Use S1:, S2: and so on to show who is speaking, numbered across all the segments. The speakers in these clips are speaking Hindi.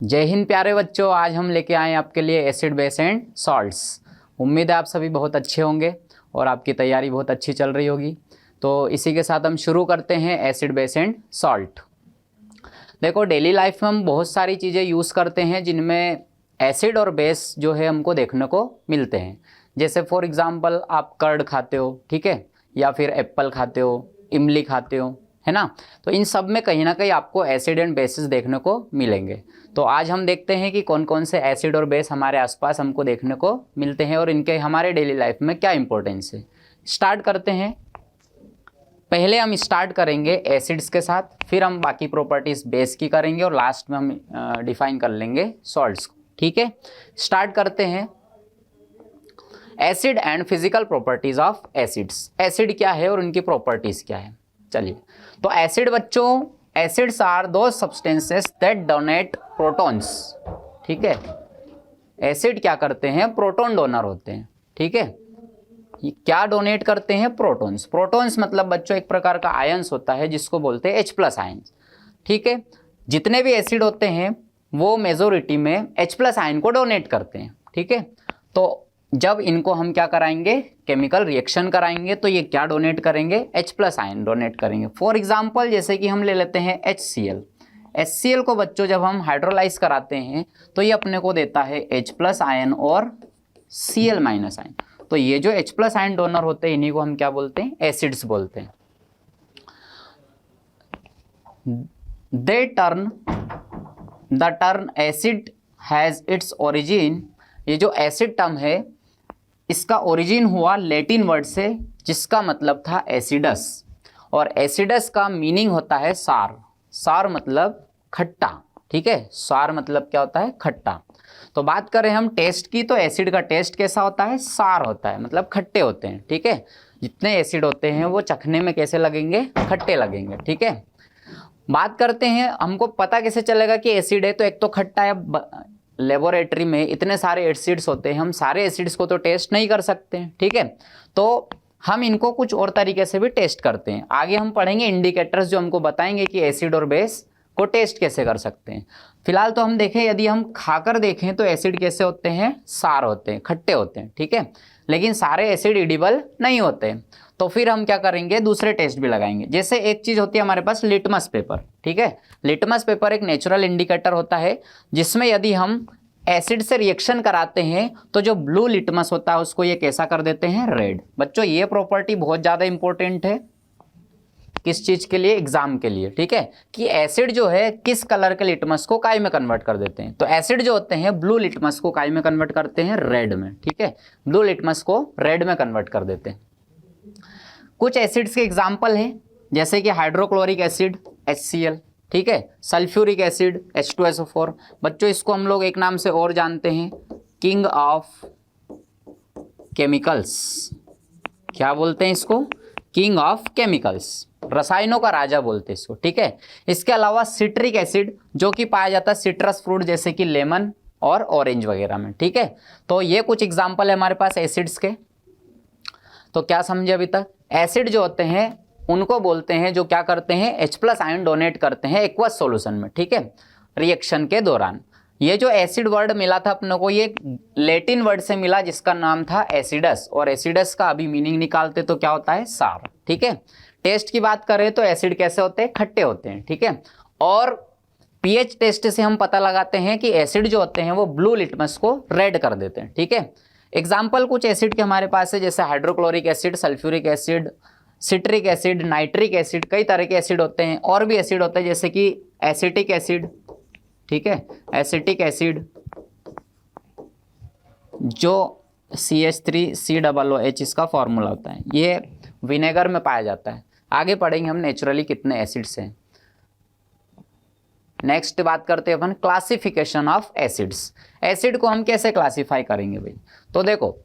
S1: जय हिंद प्यारे बच्चों। आज हम लेके आए आपके लिए एसिड बेस एंड सॉल्ट्स। उम्मीद है आप सभी बहुत अच्छे होंगे और आपकी तैयारी बहुत अच्छी चल रही होगी। तो इसी के साथ हम शुरू करते हैं एसिड बेस एंड सॉल्ट। देखो, डेली लाइफ में हम बहुत सारी चीज़ें यूज़ करते हैं जिनमें एसिड और बेस जो है हमको देखने को मिलते हैं। जैसे फॉर एग्ज़ाम्पल आप कर्ड खाते हो, ठीक है, या फिर एप्पल खाते हो, इमली खाते हो, है ना। तो इन सब में कहीं ना कहीं आपको एसिड एंड बेसिस देखने को मिलेंगे। तो आज हम देखते हैं कि कौन कौन से एसिड और बेस हमारे आसपास हमको देखने को मिलते हैं और इनके हमारे डेली लाइफ में क्या इंपॉर्टेंस है। स्टार्ट करते हैं। पहले हम स्टार्ट करेंगे एसिड्स के साथ, फिर हम बाकी प्रॉपर्टीज बेस की करेंगे और लास्ट में हम डिफाइन कर लेंगे सॉल्ट्स को, ठीक है। स्टार्ट करते हैं। Acid and physical properties of acids. Acid क्या है और उनकी प्रॉपर्टीज क्या है, चलिए। तो एसिड बच्चों, एसिड्स आर दो सब्सटेंसेस दैट डोनेट प्रोटॉन्स, ठीक है। एसिड क्या करते हैं, प्रोटॉन डोनर होते हैं, ठीक है। ये क्या डोनेट करते हैं, प्रोटॉन्स। प्रोटॉन्स मतलब बच्चों एक प्रकार का आयंस होता है जिसको बोलते हैं H+ आयंस, ठीक है। जितने भी एसिड होते हैं वो मेजोरिटी में H+ आयन को डोनेट करते हैं, ठीक है। तो जब इनको हम क्या कराएंगे, केमिकल रिएक्शन कराएंगे, तो ये क्या डोनेट करेंगे, H+ आयन डोनेट करेंगे। फॉर एग्जांपल जैसे कि हम ले लेते हैं HCl। HCl को बच्चों जब हम हाइड्रोलाइज कराते हैं तो ये अपने को देता है H+ आयन और Cl- आयन। तो ये जो H+ आयन डोनर होते हैं इन्हीं को हम क्या बोलते हैं, एसिड्स बोलते हैं। They turn the term acid has its origin. ये जो एसिड टर्म है इसका ओरिजिन हुआ लैटिन वर्ड से जिसका मतलब था एसिडस, और एसिडस का मीनिंग होता है सार। सार मतलब खट्टा, ठीक है। सार मतलब क्या होता है, खट्टा। तो बात करें हम टेस्ट की, तो एसिड का टेस्ट कैसा होता है, सार होता है, मतलब खट्टे होते हैं, ठीक है। जितने एसिड होते हैं वो चखने में कैसे लगेंगे, खट्टे लगेंगे, ठीक है। बात करते हैं हमको पता कैसे चलेगा कि एसिड है, तो एक तो खट्टा है। लेबोरेटरी में इतने सारे एसिड्स होते हैं, हम सारे एसिड्स को तो टेस्ट नहीं कर सकते हैं, ठीक है। तो हम इनको कुछ और तरीके से भी टेस्ट करते हैं। आगे हम पढ़ेंगे इंडिकेटर्स जो हमको बताएंगे कि एसिड और बेस को टेस्ट कैसे कर सकते हैं। फिलहाल तो हम देखें, यदि हम खाकर देखें तो एसिड कैसे होते हैं, सार होते हैं, खट्टे होते हैं, ठीक है। लेकिन सारे एसिड एडिबल नहीं होते। तो फिर हम क्या करेंगे, दूसरे टेस्ट भी लगाएंगे। जैसे एक चीज होती है हमारे पास लिटमस पेपर, ठीक है। लिटमस पेपर एक नेचुरल इंडिकेटर होता है जिसमें यदि हम एसिड से रिएक्शन कराते हैं तो जो ब्लू लिटमस होता है उसको ये कैसा कर देते हैं, रेड। बच्चों ये प्रॉपर्टी बहुत ज्यादा इंपॉर्टेंट है किस चीज के लिए, एग्जाम के लिए, ठीक है, कि एसिड जो है किस कलर के लिटमस को काई में कन्वर्ट कर देते हैं। तो एसिड जो होते हैं ब्लू लिटमस को काई में कन्वर्ट करते हैं, रेड में, ठीक है। ब्लू लिटमस को रेड में कन्वर्ट कर देते हैं। कुछ एसिड्स के एग्जाम्पल हैं जैसे कि हाइड्रोक्लोरिक एसिड HCl, ठीक है। Sulphuric acid H2SO4। बच्चों इसको हम लोग एक नाम से और जानते हैं, किंग ऑफ केमिकल्स। क्या बोलते हैं इसको, किंग ऑफ केमिकल्स, रसायनों का राजा बोलते हैं इसको, ठीक है। इसके अलावा सिट्रिक एसिड जो कि पाया जाता है सिट्रस फ्रूट जैसे कि लेमन और ऑरेंज वगैरह में, ठीक है। तो ये कुछ एग्जाम्पल है हमारे पास एसिड्स के। तो क्या समझे अभी तक, एसिड जो होते हैं उनको बोलते हैं जो क्या करते हैं, H+ आयन डोनेट करते हैं एक्वस सॉल्यूशन में, ठीक है, रिएक्शन के दौरान। ये जो एसिड वर्ड मिला था अपने को, ये लैटिन वर्ड से मिला जिसका नाम था एसिडस, और एसिडस का अभी मीनिंग निकालते तो क्या होता है, सार, ठीक है। टेस्ट की बात करें तो एसिड कैसे होते हैं, खट्टे होते हैं, ठीक है। और पीएच टेस्ट से हम पता लगाते हैं कि एसिड जो होते हैं वो ब्लू लिटमस को रेड कर देते हैं, ठीक है। एग्जाम्पल कुछ एसिड के हमारे पास है जैसे hydrochloric acid, sulphuric acid, citric acid, nitric acid, कई तरह के एसिड होते हैं। और भी एसिड होते हैं जैसे कि एसिटिक एसिड, ठीक है। एसिटिक एसिड जो CH3COOH इसका फॉर्मूला होता है, ये विनेगर में पाया जाता है। आगे पढ़ेंगे हम नेचुरली कितने एसिड्स हैं। नेक्स्ट बात करते हैं अपन क्लासिफिकेशन ऑफ एसिड्स। एसिड को हम कैसे क्लासिफाई करेंगे भाई, तो देखो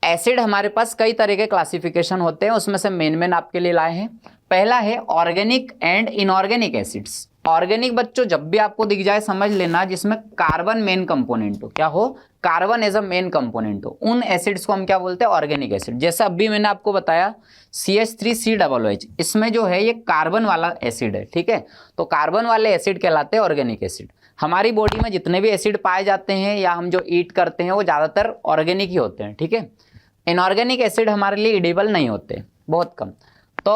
S1: एसिड हमारे पास कई तरह के क्लासिफिकेशन होते हैं, उसमें से मेन आपके लिए लाए हैं। पहला है organic and inorganic acids. Organic बच्चों जब भी आपको दिख जाए समझ लेना जिसमें कार्बन मेन कंपोनेंट हो, क्या हो, carbon as a main component हो, उन एसिड्स को हम क्या बोलते हैं, ऑर्गेनिक एसिड। जैसे अभी मैंने आपको बताया CH3COOH, इसमें जो है ये कार्बन वाला एसिड है, ठीक है। तो कार्बन वाले एसिड कहलाते हैं ऑर्गेनिक एसिड। हमारी बॉडी में जितने भी एसिड पाए जाते हैं या हम जो ईट करते हैं वो ज़्यादातर ऑर्गेनिक ही होते हैं, ठीक है। इनऑर्गेनिक एसिड हमारे लिए एडिबल नहीं होते, बहुत कम। तो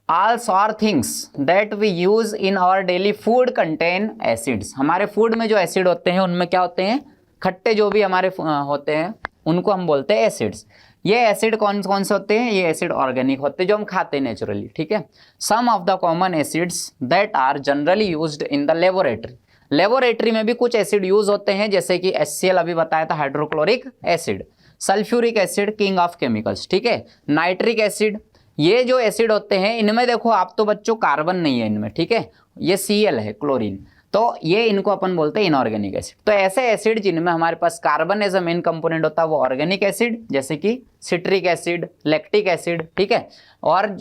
S1: also are things that we use in our daily food contain acids. हमारे फूड में जो एसिड होते हैं उनमें क्या होते हैं, खट्टे जो भी हमारे होते हैं उनको हम बोलते हैं एसिड्स। ये एसिड कौन कौन से होते हैं, ये एसिड ऑर्गेनिक होते हैं जो हम खाते हैं नेचुरली, ठीक है। Some of the common acids that are generally used in the laboratory. Laboratory में भी कुछ एसिड यूज होते हैं, जैसे कि HCl अभी बताया था, hydrochloric acid, sulphuric acid king of chemicals, ठीक है, नाइट्रिक एसिड। ये जो एसिड होते हैं इनमें देखो आप तो बच्चों कार्बन नहीं है इनमें, ठीक है, ये Cl है, क्लोरीन, तो ये इनको अपन बोलते हैं इनऑर्गेनिक एसिड। तो ऐसे एसिड जिनमें हमारे पास carbon as a main component होता है वो ऑर्गेनिक एसिड, जैसे कि सिट्रिक एसिड, लैक्टिक एसिड, ठीक है। और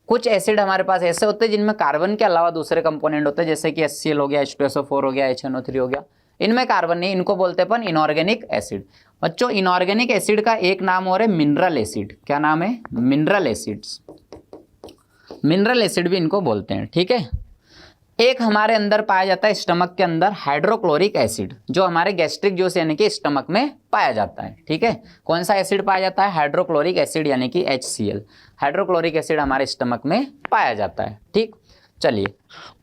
S1: कुछ एसिड हमारे पास ऐसे होते हैं जिनमें कार्बन के अलावा दूसरे कंपोनेंट होते हैं, जैसे कि HCl हो गया, H2SO4 हो गया, HNO3 हो गया, इनमें कार्बन नहीं, इनको बोलते हैं अपन इनऑर्गेनिक एसिड। बच्चों इनऑर्गेनिक एसिड का एक नाम और है मिनरल एसिड। क्या नाम है, मिनरल एसिड्स, मिनरल एसिड भी इनको बोलते हैं, ठीक है। एक हमारे अंदर पाया जाता है स्टमक के अंदर हाइड्रोक्लोरिक एसिड, जो हमारे गैस्ट्रिक जूस यानी कि स्टमक में पाया जाता है, ठीक है। कौन सा एसिड पाया जाता है, हाइड्रोक्लोरिक एसिड यानी कि HCl, हाइड्रोक्लोरिक एसिड हमारे स्टमक में पाया जाता है, ठीक। चलिए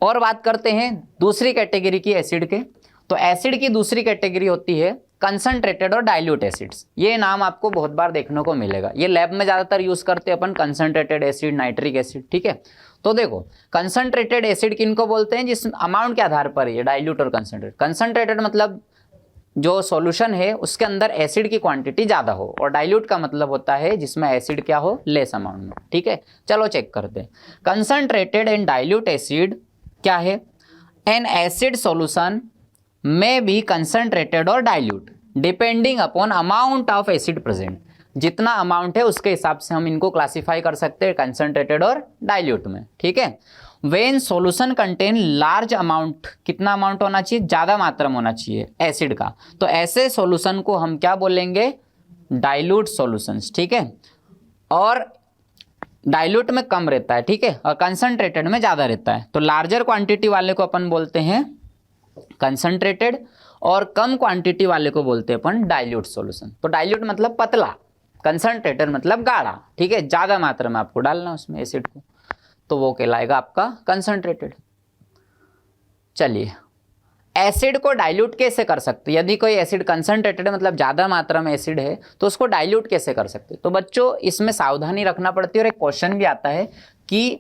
S1: और बात करते हैं दूसरी कैटेगरी की एसिड के। तो एसिड की दूसरी कैटेगरी होती है कंसंट्रेटेड और डाइल्यूट एसिड्स। ये नाम आपको बहुत बार देखने को मिलेगा, ये लैब में ज़्यादातर यूज करते हैं अपन, कंसंट्रेटेड एसिड, नाइट्रिक एसिड, ठीक है। तो देखो कंसंट्रेटेड एसिड किनको बोलते हैं, जिस अमाउंट के आधार पर ये डाइल्यूट और कंसंट्रेटेड। कंसंट्रेटेड मतलब जो सॉल्यूशन है उसके अंदर एसिड की क्वांटिटी ज़्यादा हो, और डाइल्यूट का मतलब होता है जिसमें एसिड क्या हो, लेस अमाउंट में, ठीक है। चलो चेक करते हैं। कंसंट्रेटेड एंड डाइल्यूट एसिड क्या है, N acid solution may be concentrated or dilute depending upon amount of acid present। जितना अमाउंट है उसके हिसाब से हम इनको क्लासिफाई कर सकते हैं कंसंट्रेटेड और डाइल्यूट में, ठीक है। When solution contain large amount, कितना अमाउंट होना चाहिए, ज़्यादा मात्रा में होना चाहिए एसिड का, तो ऐसे सॉल्यूशन को हम क्या बोलेंगे, डाइल्यूट सॉल्यूशंस, ठीक है। और डाइल्यूट में कम रहता है, ठीक है, और कंसंट्रेटेड में ज़्यादा रहता है। तो लार्जर क्वांटिटी वाले को अपन बोलते हैं कंसंट्रेटेड, और कम क्वांटिटी वाले को बोलते हैं अपन डाइल्यूट सॉल्यूशन। तो डाइल्यूट मतलब पतला, कंसंट्रेटेड मतलब गाढ़ा, ठीक है, ज़्यादा मात्रा में आपको डालना उसमें एसिड को, तो वो कहलाएगा आपका कंसंट्रेटेड। चलिए एसिड को डाइल्यूट कैसे कर सकते हैं, यदि कोई एसिड कंसंट्रेटेड मतलब ज़्यादा मात्रा में एसिड है तो उसको डाइल्यूट कैसे कर सकते हैं। तो बच्चों इसमें सावधानी रखना पड़ती है, और एक क्वेश्चन भी आता है कि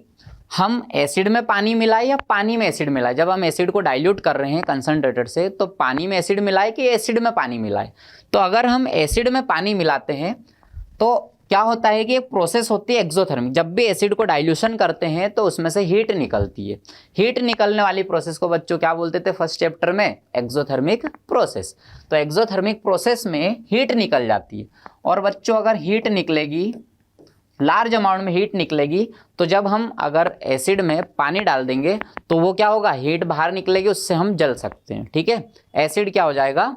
S1: हम एसिड में पानी मिलाएं या पानी में एसिड मिलाएं। जब हम एसिड को डाइल्यूट कर रहे हैं कंसंट्रेटेड से, तो पानी में एसिड मिलाएं कि एसिड में पानी मिलाएं। तो अगर हम एसिड में पानी मिलाते हैं तो क्या होता है कि एक प्रोसेस होती है एक्सोथर्मिक। जब भी एसिड को डाइल्यूशन करते हैं तो उसमें से हीट निकलती है। हीट निकलने वाली प्रोसेस को बच्चों क्या बोलते थे फर्स्ट चैप्टर में, एक्सोथर्मिक प्रोसेस। तो एक्सोथर्मिक प्रोसेस में हीट निकल जाती है, और बच्चों अगर हीट निकलेगी, लार्ज अमाउंट में हीट निकलेगी, तो जब हम अगर एसिड में पानी डाल देंगे तो वो क्या होगा, हीट बाहर निकलेगी, उससे हम जल सकते हैं, ठीक है। एसिड क्या हो जाएगा,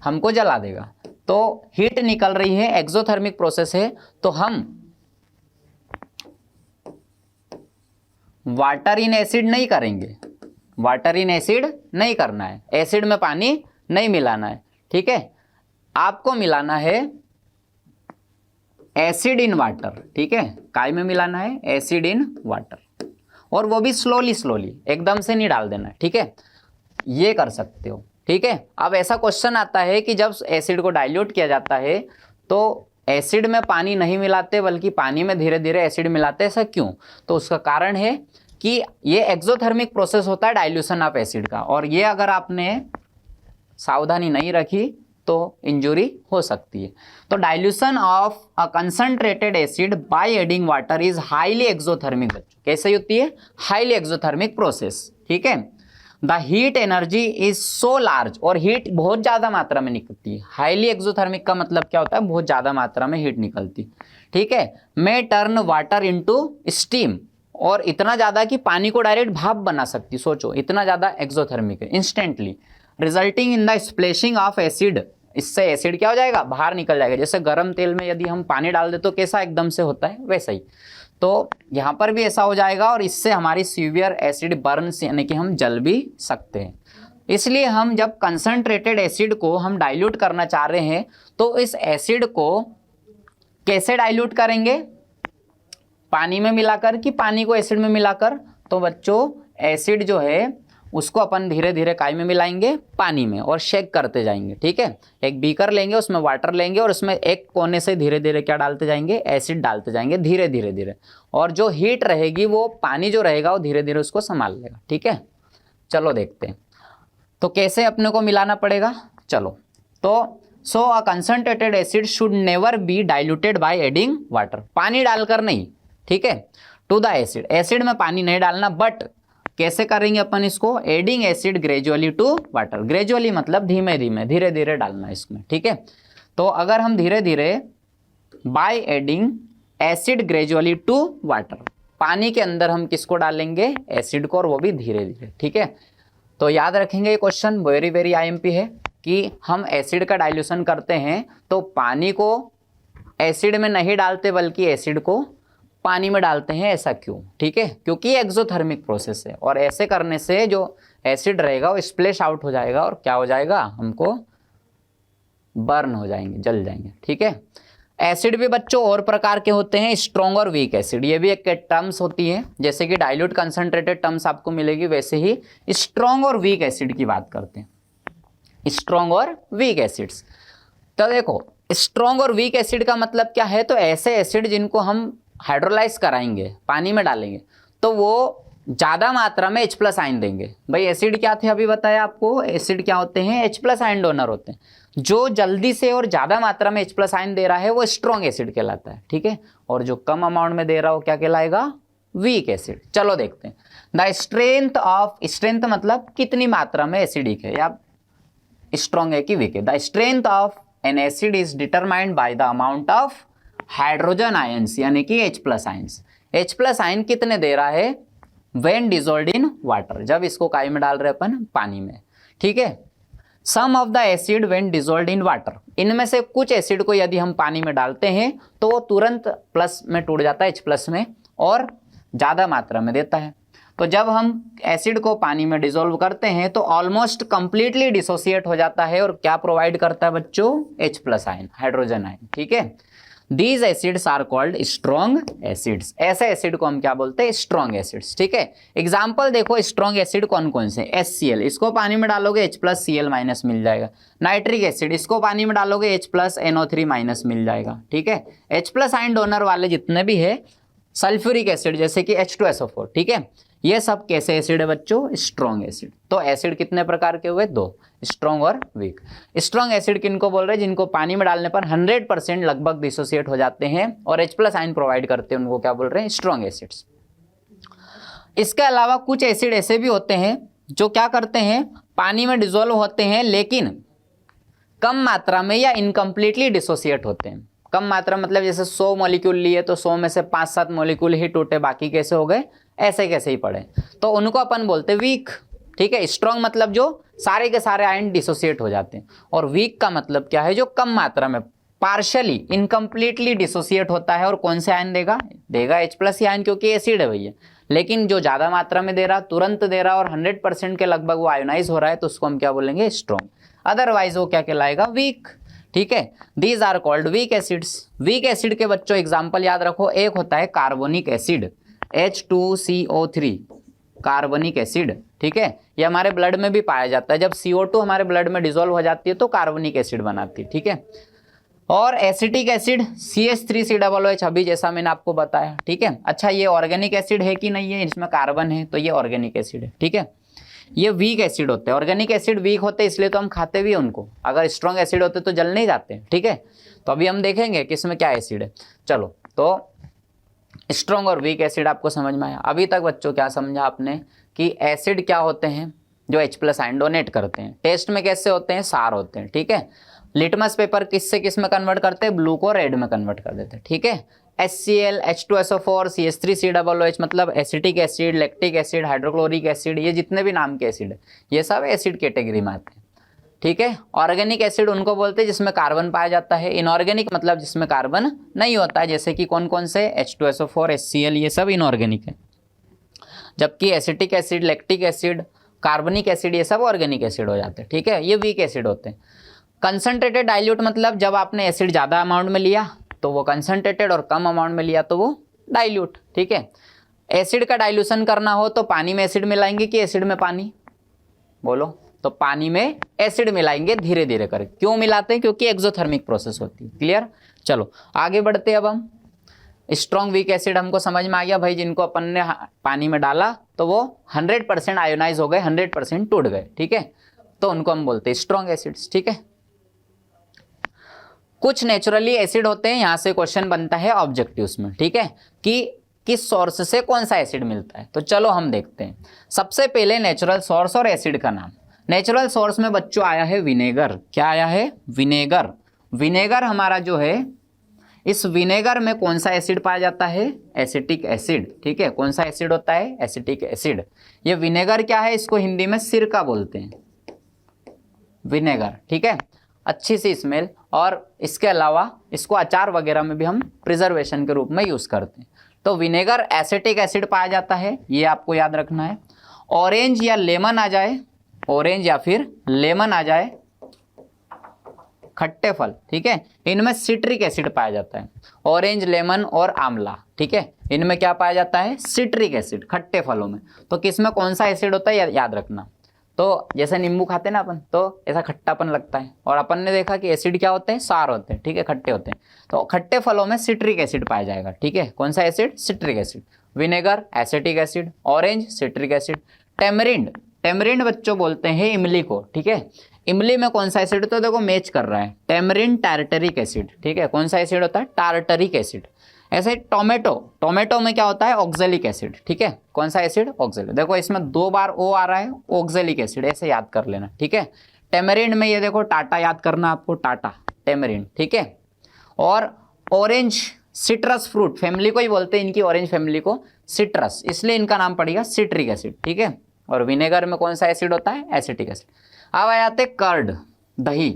S1: हमको जला देगा। तो हीट निकल रही है, एक्सोथर्मिक प्रोसेस है, तो हम वाटर इन एसिड नहीं करेंगे, वाटर इन एसिड नहीं करना है, एसिड में पानी नहीं मिलाना है, ठीक है। आपको मिलाना है एसिड इन वाटर, ठीक है, काय में मिलाना है, एसिड इन वाटर, और वो भी स्लोली स्लोली, एकदम से नहीं डाल देना है, ठीक है। ये कर सकते हो, ठीक है। अब ऐसा क्वेश्चन आता है कि जब एसिड को डाइल्यूट किया जाता है तो एसिड में पानी नहीं मिलाते बल्कि पानी में धीरे धीरे एसिड मिलाते, ऐसा क्यों। तो उसका कारण है कि ये एक्सोथर्मिक प्रोसेस होता है डाइल्यूशन ऑफ एसिड का, और ये अगर आपने सावधानी नहीं रखी तो इंजुरी हो सकती है। तो dilution of a concentrated acid by adding water is highly exothermic. कैसे होती है, हाईली एक्सोथर्मिक प्रोसेस, ठीक है। The heat energy is so large, और हीट बहुत ज़्यादा मात्रा में निकलती है। हाईली एक्सोथर्मिक का मतलब क्या होता है, बहुत ज़्यादा मात्रा में हीट निकलती, ठीक है। मे टर्न वाटर इनटू स्टीम, और इतना ज़्यादा कि पानी को डायरेक्ट भाप बना सकती, सोचो इतना ज़्यादा एक्सोथर्मिक है, instantly. Resulting in the splashing of acid, इससे एसिड क्या हो जाएगा, बाहर निकल जाएगा। जैसे गर्म तेल में यदि हम पानी डाल दे तो कैसा एकदम से होता है, वैसा ही। तो यहाँ पर भी ऐसा हो जाएगा, और इससे हमारी सीवियर एसिड बर्न्स यानी कि हम जल भी सकते हैं। इसलिए हम जब कंसंट्रेटेड एसिड को हम डाइल्यूट करना चाह रहे हैं तो इस एसिड को कैसे डाइल्यूट करेंगे, पानी में मिलाकर कि पानी को एसिड में मिलाकर। तो बच्चों एसिड जो है उसको अपन धीरे धीरे काय में मिलाएंगे, पानी में, और शेक करते जाएंगे। ठीक है, एक बीकर लेंगे, उसमें वाटर लेंगे और उसमें एक कोने से धीरे धीरे क्या डालते जाएंगे, एसिड डालते जाएंगे धीरे धीरे धीरे, और जो हीट रहेगी वो पानी जो रहेगा वो धीरे धीरे उसको संभाल लेगा। ठीक है, चलो देखते हैं तो कैसे अपने को मिलाना पड़ेगा। चलो तो so a concentrated acid should never be diluted by adding water, पानी डालकर नहीं। ठीक है, टू द एसिड, एसिड में पानी नहीं डालना, बट कैसे करेंगे अपन इसको, adding acid gradually to water, gradually मतलब धीमे धीमे धीरे धीरे डालना इसमें। ठीक है, तो अगर हम धीरे धीरे by adding acid gradually to water, पानी के अंदर हम किसको डालेंगे, एसिड को, और वो भी धीरे धीरे। ठीक है, तो याद रखेंगे ये क्वेश्चन वेरी वेरी आईएमपी है कि हम एसिड का डाइल्यूशन करते हैं तो पानी को एसिड में नहीं डालते बल्कि एसिड को पानी में डालते हैं। ऐसा क्यों, ठीक है, क्योंकि ये एक्सोथर्मिक प्रोसेस है और ऐसे करने से जो एसिड रहेगा वो स्प्लैश आउट हो जाएगा और क्या हो जाएगा, हमको बर्न हो जाएंगे, जल जाएंगे। ठीक है, एसिड भी बच्चों और प्रकार के होते हैं, स्ट्रॉन्ग और वीक एसिड, ये भी एक टर्म्स होती है। जैसे कि डाइल्यूट कंसंट्रेटेड टर्म्स आपको मिलेगी, वैसे ही स्ट्रॉन्ग और वीक एसिड की बात करते हैं, स्ट्रॉन्ग और वीक एसिड्स। तो देखो स्ट्रॉन्ग और वीक एसिड का मतलब क्या है, तो ऐसे एसिड जिनको हम हाइड्रोलाइज कराएंगे, पानी में डालेंगे तो वो ज़्यादा मात्रा में H+ आयन देंगे। भाई एसिड क्या थे अभी बताया आपको, एसिड क्या होते हैं, H+ आयन डोनर होते हैं। जो जल्दी से और ज़्यादा मात्रा में H+ आयन दे रहा है वो स्ट्रॉन्ग एसिड कहलाता है। ठीक है, और जो कम अमाउंट में दे रहा हो क्या कहलाएगा, वीक एसिड। चलो देखते हैं, द स्ट्रेंथ ऑफ, स्ट्रेंथ मतलब कितनी मात्रा में एसिडिक है या स्ट्रॉन्ग है कि वीक है। The strength of N acid is determined by the amount of hydrogen ions, यानी कि H+ आयंस। H+ आयन कितने दे रहा है, व्हेन डिसॉल्व्ड इन वाटर, जब इसको काय में डाल रहे अपन, पानी में। ठीक है, some of the acid when dissolved in water, इनमें से कुछ एसिड को यदि हम पानी में डालते हैं तो वो तुरंत प्लस में टूट जाता है, H+ में, और ज़्यादा मात्रा में देता है। तो जब हम एसिड को पानी में डिसॉल्व करते हैं तो ऑलमोस्ट कंप्लीटली डिसोसिएट हो जाता है और क्या प्रोवाइड करता है बच्चों, H+ आयन, हाइड्रोजन आयन। ठीक है, these acids are called strong acids, ऐसे एसिड को हम क्या बोलते हैं, स्ट्रॉन्ग एसिड्स। ठीक है, एग्जाम्पल देखो स्ट्रॉन्ग एसिड कौन कौन से, HCl, इसको पानी में डालोगे H+ Cl- मिल जाएगा। नाइट्रिक एसिड, इसको पानी में डालोगे H+ NO3- मिल जाएगा। ठीक है, H+ आयन डोनर वाले जितने भी है, सल्फ्यूरिक एसिड जैसे कि H2SO4, ठीक है, ये सब कैसे एसिड है बच्चों, स्ट्रॉन्ग एसिड। तो एसिड कितने प्रकार के हुए, दो, स्ट्रॉन्ग और वीक। स्ट्रॉन्ग एसिड किनको बोल रहे हैं, जिनको पानी में डालने पर 100% लगभग डिसोसिएट हो जाते हैं और H+ आयन प्रोवाइड करते हैं, उनको क्या बोल रहे हैं, स्ट्रॉन्ग एसिड्स। इसके अलावा कुछ एसिड ऐसे भी होते हैं जो क्या करते हैं, पानी में डिसॉल्व होते हैं लेकिन कम मात्रा में या इनकम्प्लीटली डिसोसिएट होते हैं। कम मात्रा मतलब जैसे 100 मॉलिक्यूल लिए तो 100 में से 5-7 मॉलिक्यूल ही टूटे, बाकी कैसे हो गए, ऐसे कैसे ही पड़े, तो उनको अपन बोलते हैं वीक। ठीक है, स्ट्रॉन्ग मतलब जो सारे के सारे आयन डिसोसिएट हो जाते हैं, और वीक का मतलब क्या है, जो कम मात्रा में, पार्शियली, इनकम्प्लीटली डिसोसिएट होता है। और कौन से आयन देगा, H+ आयन, क्योंकि एसिड है भैया, लेकिन जो ज़्यादा मात्रा में दे रहा, तुरंत दे रहा और 100% के लगभग वो आयोनाइज हो रहा है, तो उसको हम क्या बोलेंगे, स्ट्रॉन्ग। अदरवाइज वो क्या कहलाएगा, वीक। ठीक है, these are called weak acids. Weak acid के बच्चों एग्जाम्पल याद रखो, एक होता है कार्बोनिक एसिड, H2CO3, कार्बनिक एसिड। ठीक है, ये हमारे ब्लड में भी पाया जाता है, जब CO2 हमारे ब्लड में डिसॉल्व हो जाती है तो कार्बनिक एसिड बनाती है। ठीक है, और एसिटिक एसिड CH3COOH, अभी जैसा मैंने आपको बताया। ठीक है, अच्छा ये ऑर्गेनिक एसिड है कि नहीं है, इसमें कार्बन है तो ये ऑर्गेनिक एसिड है। ठीक है, ये वीक एसिड होते हैं, ऑर्गेनिक एसिड वीक होते हैं इसलिए तो हम खाते भी हैं उनको, अगर स्ट्रॉन्ग एसिड होते तो जल नहीं जाते। ठीक है, तो अभी हम देखेंगे कि इसमें क्या एसिड है। चलो, तो स्ट्रॉन्ग और वीक एसिड आपको समझ में आया। अभी तक बच्चों क्या समझा आपने कि एसिड क्या होते हैं, जो H+ आयन डोनेट करते हैं। टेस्ट में कैसे होते हैं, सार होते हैं। ठीक है, लिटमस पेपर किस से किस में कन्वर्ट करते हैं, ब्लू को रेड में कन्वर्ट कर देते हैं। ठीक है, HCl, H2SO4, CH3COOH मतलब acetic acid, lactic acid, hydrochloric acid, ये जितने भी नाम के एसिड है ये सब एसिड कैटेगरी में आते हैं। ठीक है, ऑर्गेनिक एसिड उनको बोलते हैं जिसमें कार्बन पाया जाता है। इनऑर्गेनिक मतलब जिसमें कार्बन नहीं होता है, जैसे कि कौन कौन से, H2SO4, HCl, ये सब इनऑर्गेनिक है। जबकि एसिटिक एसिड, लैक्टिक एसिड, कार्बनिक एसिड ये सब ऑर्गेनिक एसिड हो जाते हैं, ठीक है, ये वीक एसिड होते हैं। कंसनट्रेटेड डाइल्यूट मतलब जब आपने एसिड ज़्यादा अमाउंट में लिया तो वो कंसनट्रेटेड और कम अमाउंट में लिया तो वो डाइल्यूट, ठीक है। एसिड का डाइल्यूशन करना हो तो पानी में एसिड मिलाएंगे कि एसिड में पानी, बोलो, तो पानी में एसिड मिलाएंगे धीरे धीरे करके। क्यों मिलाते हैं? क्योंकि एक्सोथर्मिक प्रोसेस होती है। क्लियर? चलो आगे बढ़ते हैं। अब हम स्ट्रॉन्ग वीक एसिड हमको समझ में आ गया भाई, जिनको अपन ने पानी में डाला तो वो 100% आयोनाइज हो गए, 100% टूट गए, ठीक है, तो उनको हम बोलते हैं स्ट्रॉन्ग एसिड्स, ठीक है। कुछ नेचुरली एसिड होते हैं, यहां से क्वेश्चन बनता है ऑब्जेक्टिव्स में, ठीक है, कि किस सोर्स से कौन सा एसिड मिलता है। तो चलो हम देखते हैं। सबसे पहले नेचुरल सोर्स और एसिड का नाम। नेचुरल सोर्स में बच्चों आया है विनेगर। क्या आया है? विनेगर। विनेगर हमारा जो है, इस विनेगर में कौन सा एसिड पाया जाता है? एसिटिक एसिड, ठीक है। कौन सा एसिड होता है? Acetic acid. ये विनेगर क्या है? इसको हिंदी में सिरका बोलते हैं, विनेगर, ठीक है। अच्छी सी स्मेल, और इसके अलावा इसको अचार वगैरह में भी हम प्रिजर्वेशन के रूप में यूज करते हैं। तो विनेगर एसिटिक एसिड पाया जाता है, ये आपको याद रखना है। ऑरेंज या लेमन आ जाए, ऑरेंज या फिर लेमन आ जाए, खट्टे फल, ठीक है, इनमें सिट्रिक एसिड पाया जाता है। ऑरेंज, लेमन और आंवला, ठीक है, इनमें क्या पाया जाता है? सिट्रिक एसिड, खट्टे फलों में। तो किसमें कौन सा एसिड होता है याद रखना। तो जैसे नींबू खाते हैं ना अपन, तो ऐसा खट्टापन लगता है, और अपन ने देखा कि एसिड क्या होते हैं? सार होते हैं, ठीक है, खट्टे होते हैं। तो खट्टे फलों में सिट्रिक एसिड पाया जाएगा, ठीक है। कौन सा acid? Citric acid. Vinegar acetic acid, orange citric acid. Tamarind, tamarind बच्चों बोलते हैं इमली को, ठीक है। इमली में कौन सा एसिड? तो देखो मैच कर रहा है, टेमरिंड टार्टरिक एसिड, ठीक है। कौन सा एसिड होता है? Tartaric acid. ऐसे टोमेटो, टोमेटो में क्या होता है? ऑक्जेलिक एसिड, ठीक है। कौन सा एसिड? ऑक्जेलिक। देखो इसमें 2 बार ओ आ रहा है, ऑक्जेलिक एसिड, ऐसे याद कर लेना, ठीक है। टेमरिंड में ये देखो टाटा याद करना आपको, टाटा, टेमरिंड, ठीक है। और ऑरेंज, सिट्रस फ्रूट फैमिली को ही बोलते हैं, इनकी ऑरेंज फैमिली को सिट्रस, इसलिए इनका नाम पड़ेगा सिट्रिक एसिड, ठीक है। और विनेगर में कौन सा एसिड होता है? Acetic acid. अब आ जाते कर्ड, दही,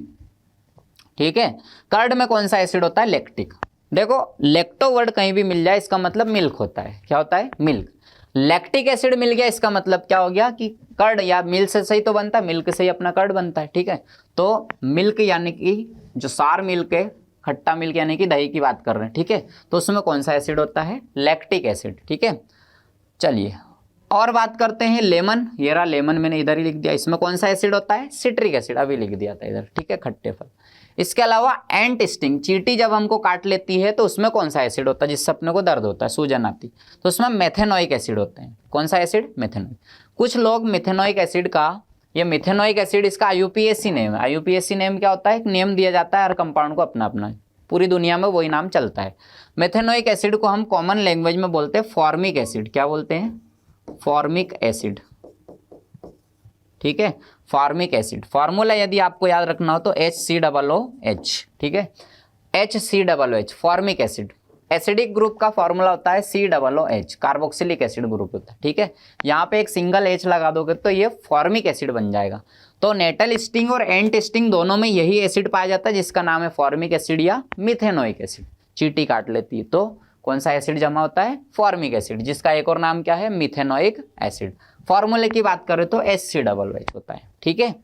S1: ठीक है। कर्ड में कौन सा एसिड होता है? लैक्टिक। देखो लैक्टो वर्ड कहीं भी मिल जाए इसका मतलब मिल्क होता है। क्या होता है? मिल्क। लैक्टिक एसिड मिल गया, इसका मतलब क्या हो गया कि कर्ड, या मिल्क से सही तो बनता है, मिल्क से ही अपना कर्ड बनता है, ठीक है। तो मिल्क यानी कि जो सार मिल्क है, खट्टा मिल्क यानी कि दही की बात कर रहे हैं, ठीक है। तो उसमें कौन सा एसिड होता है? लैक्टिक एसिड, ठीक है। चलिए और बात करते हैं लेमन। ये रहा लेमन, मैंने इधर ही लिख दिया। इसमें कौन सा एसिड होता है? सिट्रिक एसिड, अभी लिख दिया था इधर, ठीक है, खट्टे फल। इसके अलावा एंट स्टिंग, चींटी जब हमको काट लेती है तो उसमें कौन सा एसिड होता है जिससे अपने को दर्द होता है, सूजन आती, तो उसमें मेथेनोइक एसिड होते हैं। कौन सा एसिड? मेथेनोइक। कुछ लोग मेथेनोइक एसिड का, ये मेथेनोइक एसिड इसका आईयूपीएसी नेम है। आईयूपीएसी नेम क्या होता है? एक नेम दिया जाता है हर कंपाउंड को अपना अपना, पूरी दुनिया में वही नाम चलता है। मेथेनोइक एसिड को हम कॉमन लैंग्वेज में बोलते हैं फॉर्मिक एसिड। क्या बोलते हैं? फॉर्मिक एसिड, ठीक है। फॉर्मिक एसिड फार्मूला यदि आपको याद रखना हो तो HCOOH, ठीक है, HCOOH formic acid. Acidic group का फॉर्मूला होता है COOH, कार्बोक्सिलिक एसिड ग्रुप होता है, ठीक है। यहाँ पे एक सिंगल H लगा दोगे तो ये फॉर्मिक एसिड बन जाएगा। तो नेटल स्टिंग और एंट स्टिंग दोनों में यही एसिड पाया जाता है जिसका नाम है फॉर्मिक एसिड या मिथेनोइक एसिड। चींटी काट लेती है तो कौन सा एसिड जमा होता है? फॉर्मिक एसिड, जिसका एक और नाम क्या है? Methanoic acid. फॉर्मूले की बात करें तो HCOOH होता है, ठीक है।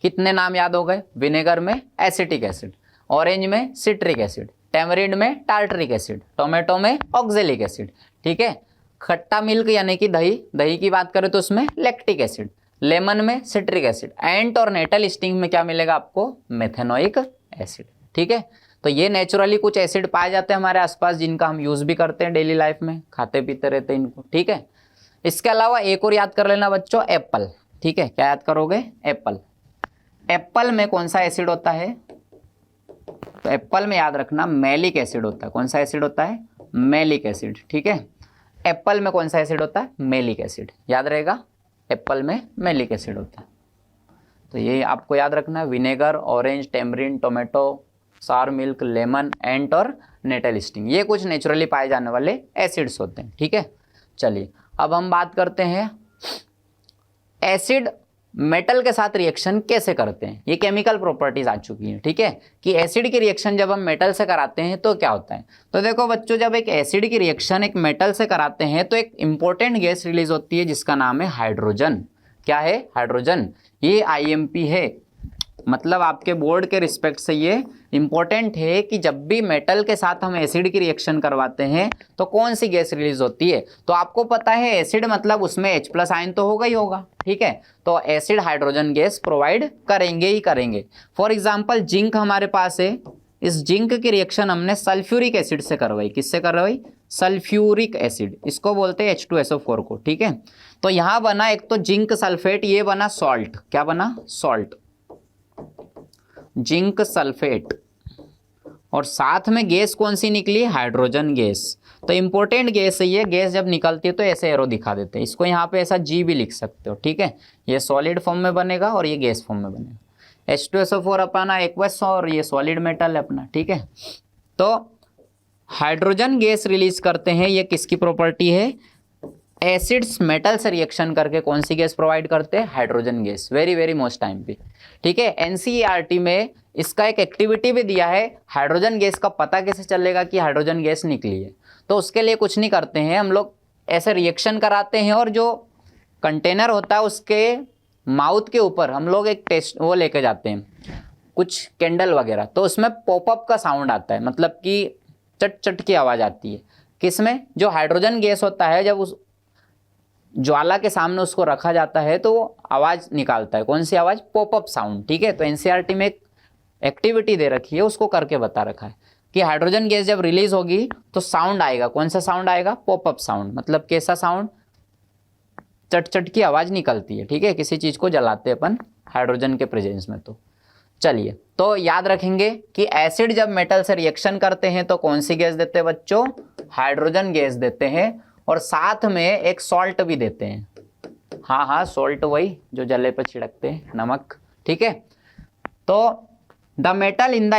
S1: कितने नाम याद हो गए? विनेगर में एसिटिक एसिड, ऑरेंज में सिट्रिक एसिड, टेमरिंड में टार्टरिक एसिड, टोमेटो में ऑक्जेलिक एसिड, ठीक है। खट्टा मिल्क यानी कि दही, दही की बात करें तो उसमें लैक्टिक एसिड, लेमन में सिट्रिक एसिड, एंट और नेटल स्टिंग में क्या मिलेगा आपको? मेथेनोइक एसिड, ठीक है। तो ये नेचुरली कुछ एसिड पाए जाते हैं हमारे आसपास जिनका हम यूज भी करते हैं डेली लाइफ में, खाते पीते रहते हैं इनको, ठीक है। इसके अलावा एक और याद कर लेना बच्चों, एप्पल, ठीक है। क्या याद करोगे? एप्पल। एप्पल में कौन सा एसिड होता है? तो एप्पल में याद रखना मैलिक एसिड होता है। कौन सा एसिड होता है? मैलिक एसिड, ठीक है। एप्पल में कौन सा एसिड होता है? मैलिक एसिड, याद रहेगा, एप्पल में मैलिक एसिड होता है। तो ये आपको याद रखना है, विनेगर, ऑरेंज, टेमरिन, टोमेटो, सार मिल्क, लेमन, एंट और नेटल स्टिंग, ये कुछ नेचुरली पाए जाने वाले एसिड्स होते हैं, ठीक है। चलिए अब हम बात करते हैं एसिड मेटल के साथ रिएक्शन कैसे करते हैं। ये केमिकल प्रॉपर्टीज आ चुकी हैं, ठीक है, कि एसिड की रिएक्शन जब हम मेटल से कराते हैं तो क्या होता है। तो देखो बच्चों, जब एक एसिड की रिएक्शन एक मेटल से कराते हैं तो एक इंपॉर्टेंट गैस रिलीज होती है जिसका नाम है हाइड्रोजन, क्या है, हाइड्रोजन। ये IMP है, मतलब आपके बोर्ड के रिस्पेक्ट से ये इंपॉर्टेंट है कि जब भी मेटल के साथ हम एसिड की रिएक्शन करवाते हैं तो कौन सी गैस रिलीज होती है। तो आपको पता है एसिड मतलब उसमें H+ आयन तो होगा ही होगा, ठीक है। तो एसिड हाइड्रोजन गैस प्रोवाइड करेंगे ही करेंगे। फॉर एग्जाम्पल जिंक हमारे पास है, इस जिंक की रिएक्शन हमने सल्फ्यूरिक एसिड से करवाई। किससे करवाई, सल्फ्यूरिक एसिड, इसको बोलते हैं H2SO4 को, ठीक है। तो यहां बना एक तो जिंक सल्फेट, ये बना सॉल्ट, क्या बना, सॉल्ट, जिंक सल्फेट, और साथ में गैस कौन सी निकली, हाइड्रोजन गैस। तो इंपॉर्टेंट गैस है ये, गैस जब निकलती है तो ऐसे एरो दिखा देते हैं, इसको यहाँ पे ऐसा G भी लिख सकते हो, ठीक है। ये सॉलिड फॉर्म में बनेगा और ये गैस फॉर्म में बनेगा। H2SO4 अपना एक्वस और ये सॉलिड मेटल है अपना, ठीक है। तो हाइड्रोजन गैस रिलीज करते हैं, ये किसकी प्रॉपर्टी है, एसिड्स मेटल से रिएक्शन करके कौन सी गैस प्रोवाइड करते हैं, hydrogen gas. Very very most time पे, ठीक है। NCERT में इसका एक एक्टिविटी भी दिया है, हाइड्रोजन गैस का पता कैसे चलेगा कि हाइड्रोजन गैस निकली है। तो उसके लिए कुछ नहीं करते हैं हम लोग, ऐसे रिएक्शन कराते हैं और जो कंटेनर होता है उसके माउथ के ऊपर हम लोग एक टेस्ट वो लेके जाते हैं, कुछ कैंडल वगैरह, तो उसमें पॉपअप का साउंड आता है, मतलब कि चट चट की आवाज़ आती है। किसमें, जो हाइड्रोजन गैस होता है जब उस ज्वाला के सामने उसको रखा जाता है तो वो आवाज़ निकालता है, कौन सी आवाज़, पॉपअप साउंड, ठीक है। तो NCERT में एक एक्टिविटी दे रखी है, उसको करके बता रखा है कि हाइड्रोजन गैस जब रिलीज होगी तो साउंड आएगा, कौन सा साउंड आएगा, पॉपअप साउंड, मतलब कैसा साउंड, चट चट की आवाज़ निकलती है, ठीक है। किसी चीज़ को जलाते हैं अपन हाइड्रोजन के प्रेजेंस में। तो चलिए, तो याद रखेंगे कि एसिड जब मेटल से रिएक्शन करते हैं तो कौन सी गैस देते हैं बच्चों, हाइड्रोजन गैस देते हैं, और साथ में एक सॉल्ट भी देते हैं। हाँ हाँ, सॉल्ट वही जो जले पर छिड़कते हैं, नमक, ठीक है। तो the metal in the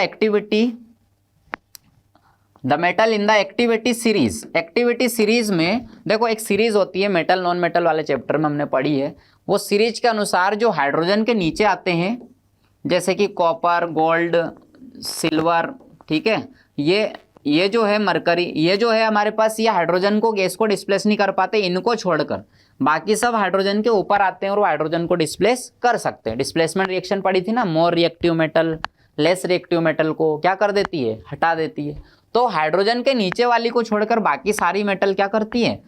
S1: activity series, activity series में देखो एक सीरीज होती है, मेटल नॉन मेटल वाले चैप्टर में हमने पढ़ी है। वो सीरीज के अनुसार जो हाइड्रोजन के नीचे आते हैं, जैसे कि कॉपर, गोल्ड, सिल्वर, ठीक है, ये जो है मरकरी, ये जो है हमारे पास, ये हाइड्रोजन को गैस को डिस्प्लेस नहीं कर पाते, इनको छोड़कर बाकी सब हाइड्रोजन के ऊपर आते हैं और वो हाइड्रोजन को डिस्प्लेस कर सकते हैं। डिस्प्लेसमेंट रिएक्शन पड़ी थी ना, more reactive metal less reactive metal को क्या कर देती है, हटा देती है। तो हाइड्रोजन के नीचे वाली को छोड़कर बाकी सारी मेटल क्या करती है,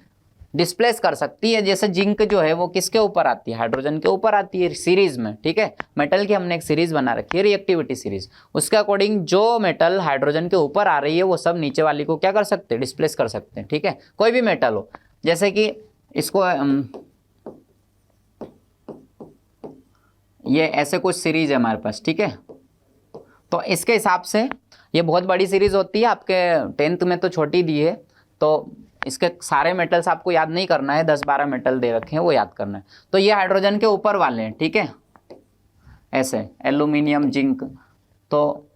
S1: डिस्प्लेस कर सकती है। जैसे जिंक जो है वो किसके ऊपर आती है, हाइड्रोजन के ऊपर आती है सीरीज में, ठीक है। मेटल की हमने एक सीरीज बना रखी है, रिएक्टिविटी सीरीज, उसके अकॉर्डिंग जो मेटल हाइड्रोजन के ऊपर आ रही है वो सब नीचे वाली को क्या कर सकते हैं, डिस्प्लेस कर सकते हैं, ठीक है। कोई भी मेटल हो, जैसे कि इसको ये ऐसे कुछ सीरीज है हमारे पास, ठीक है। तो इसके हिसाब से ये बहुत बड़ी सीरीज होती है, आपके 10th में तो छोटी दी है, तो इसके सारे मेटल्स आपको याद नहीं करना है, 10-12 मेटल दे रखे हैं वो याद करना है। तो ये हाइड्रोजन के ऊपर वाले हैं, ठीक है, ऐसे एल्यूमिनियम, जिंक। तो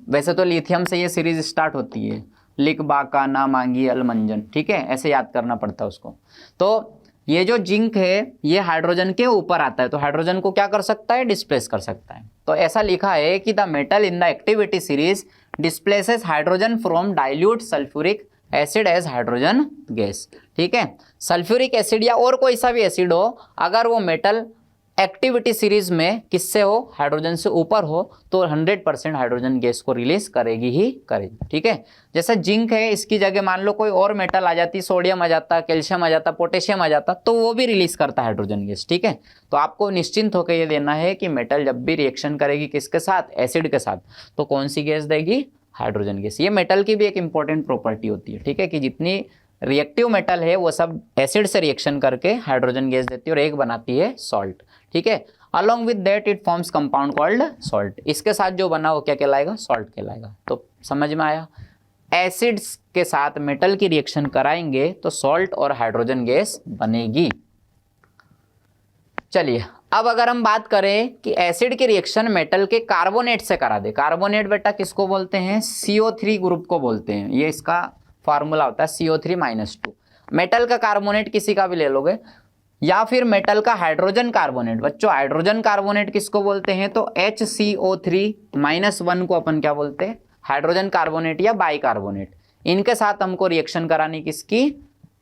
S1: वैसे तो लिथियम से ये सीरीज स्टार्ट होती है, लिक, बाका, ना, मांगी, अलमंजन, ठीक है, ऐसे याद करना पड़ता है उसको। तो ये जो जिंक है ये हाइड्रोजन के ऊपर आता है, तो हाइड्रोजन को क्या कर सकता है, डिस्प्लेस कर सकता है। तो ऐसा लिखा है कि the metal in the activity series displaces hydrogen from dilute sulphuric acid as hydrogen gas, ठीक है। सल्फ्यूरिक एसिड या और कोई सा भी एसिड हो, अगर वो मेटल एक्टिविटी सीरीज में किससे हो, हाइड्रोजन से ऊपर हो, तो 100% हाइड्रोजन गैस को रिलीज करेगी ही करेगी, ठीक है। जैसे जिंक है, इसकी जगह मान लो कोई और मेटल आ जाती, सोडियम आ जाता, कैल्शियम आ जाता, पोटेशियम आ जाता, तो वो भी रिलीज करता है हाइड्रोजन गैस, ठीक है। तो आपको निश्चिंत होकर ये देना है कि मेटल जब भी रिएक्शन करेगी किसके साथ, एसिड के साथ, तो कौन सी गैस देगी, हाइड्रोजन गैस। ये मेटल की भी एक इंपॉर्टेंट प्रॉपर्टी होती है, ठीक है, कि जितनी रिएक्टिव मेटल है वो सब एसिड से रिएक्शन करके हाइड्रोजन गैस देती है और एक बनाती है सॉल्ट, ठीक है। Along with that it forms compound called salt, इसके साथ जो बना वो क्या कहलाएगा, सॉल्ट कहलाएगा। तो समझ में आया, एसिड्स के साथ मेटल की रिएक्शन कराएंगे तो सॉल्ट और हाइड्रोजन गैस बनेगी। चलिए, अब अगर हम बात करें कि एसिड की रिएक्शन मेटल के कार्बोनेट से करा दे, कार्बोनेट बेटा किसको बोलते हैं, CO3 ग्रुप को बोलते हैं, ये इसका फार्मूला होता है CO3-2। मेटल का कार्बोनेट किसी का भी ले लोगे, या फिर मेटल का हाइड्रोजन कार्बोनेट, बच्चों हाइड्रोजन कार्बोनेट किसको बोलते हैं, तो HCO3-1 को अपन क्या बोलते हैं, हाइड्रोजन कार्बोनेट या बाइकार्बोनेट। इनके साथ हमको रिएक्शन करानी किसकी,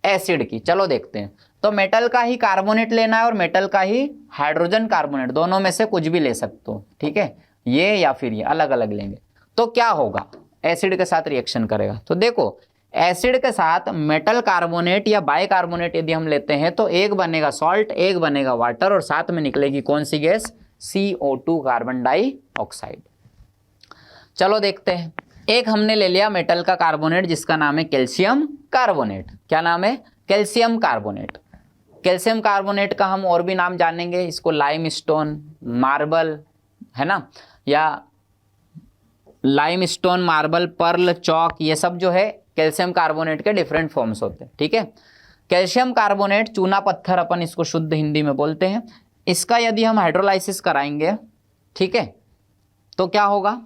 S1: एसिड की। चलो देखते हैं, तो मेटल का ही कार्बोनेट लेना है और मेटल का ही हाइड्रोजन कार्बोनेट, दोनों में से कुछ भी ले सकते हो, ठीक है, ये या फिर ये अलग अलग लेंगे। तो क्या होगा, एसिड के साथ रिएक्शन करेगा। तो देखो एसिड के साथ मेटल कार्बोनेट या बाइकार्बोनेट यदि हम लेते हैं तो एक बनेगा सॉल्ट, एक बनेगा वाटर, और साथ में निकलेगी कौन सी गैस, CO2 कार्बन डाइऑक्साइड। चलो देखते हैं, एक हमने ले लिया मेटल का कार्बोनेट जिसका नाम है कैल्शियम कार्बोनेट। क्या नाम है, कैल्शियम कार्बोनेट। कैल्शियम कार्बोनेट का हम और भी नाम जानेंगे, इसको लाइमस्टोन, मार्बल, है ना, या लाइमस्टोन, मार्बल, पर्ल, चौक, ये सब जो है कैल्शियम कार्बोनेट के डिफरेंट फॉर्म्स होते हैं, ठीक है। कैल्शियम कार्बोनेट चूना पत्थर अपन इसको शुद्ध हिंदी में बोलते हैं। इसका यदि हम हाइड्रोलाइसिस कराएंगे, ठीक है, तो क्या होगा,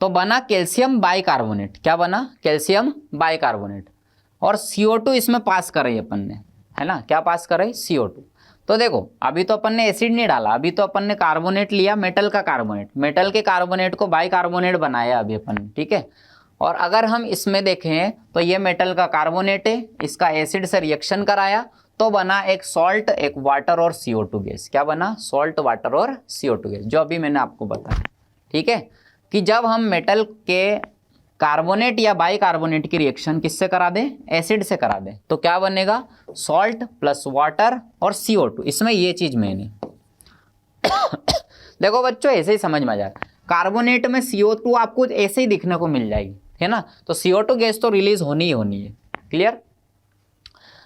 S1: तो बना कैल्शियम बाइकार्बोनेट। क्या बना, कैल्शियम बाइकार्बोनेट, और CO2 इसमें पास करे अपन ने, है ना, क्या पास करे, CO2। तो देखो अभी तो अपन ने एसिड नहीं डाला, अभी तो अपन ने कार्बोनेट लिया, मेटल का कार्बोनेट, मेटल के कार्बोनेट को बाइकार्बोनेट बनाया अभी अपन ने, ठीक है। और अगर हम इसमें देखें तो ये मेटल का कार्बोनेट है, इसका एसिड से रिएक्शन कराया तो बना एक सॉल्ट, एक वाटर और CO2 गैस। क्या बना, सॉल्ट, वाटर और CO2 गैस, जो अभी मैंने आपको बताया, ठीक है, कि जब हम मेटल के कार्बोनेट या बाइकार्बोनेट की रिएक्शन किससे करा दें, एसिड से करा दें, तो क्या बनेगा, सॉल्ट प्लस वाटर और CO2। इसमें ये चीज मेन है देखो बच्चों ऐसे ही समझ में आ जाए, कार्बोनेट में CO2 आपको ऐसे ही दिखने को मिल जाएगी, है ना, तो CO2 गैस तो रिलीज होनी ही होनी है, क्लियर।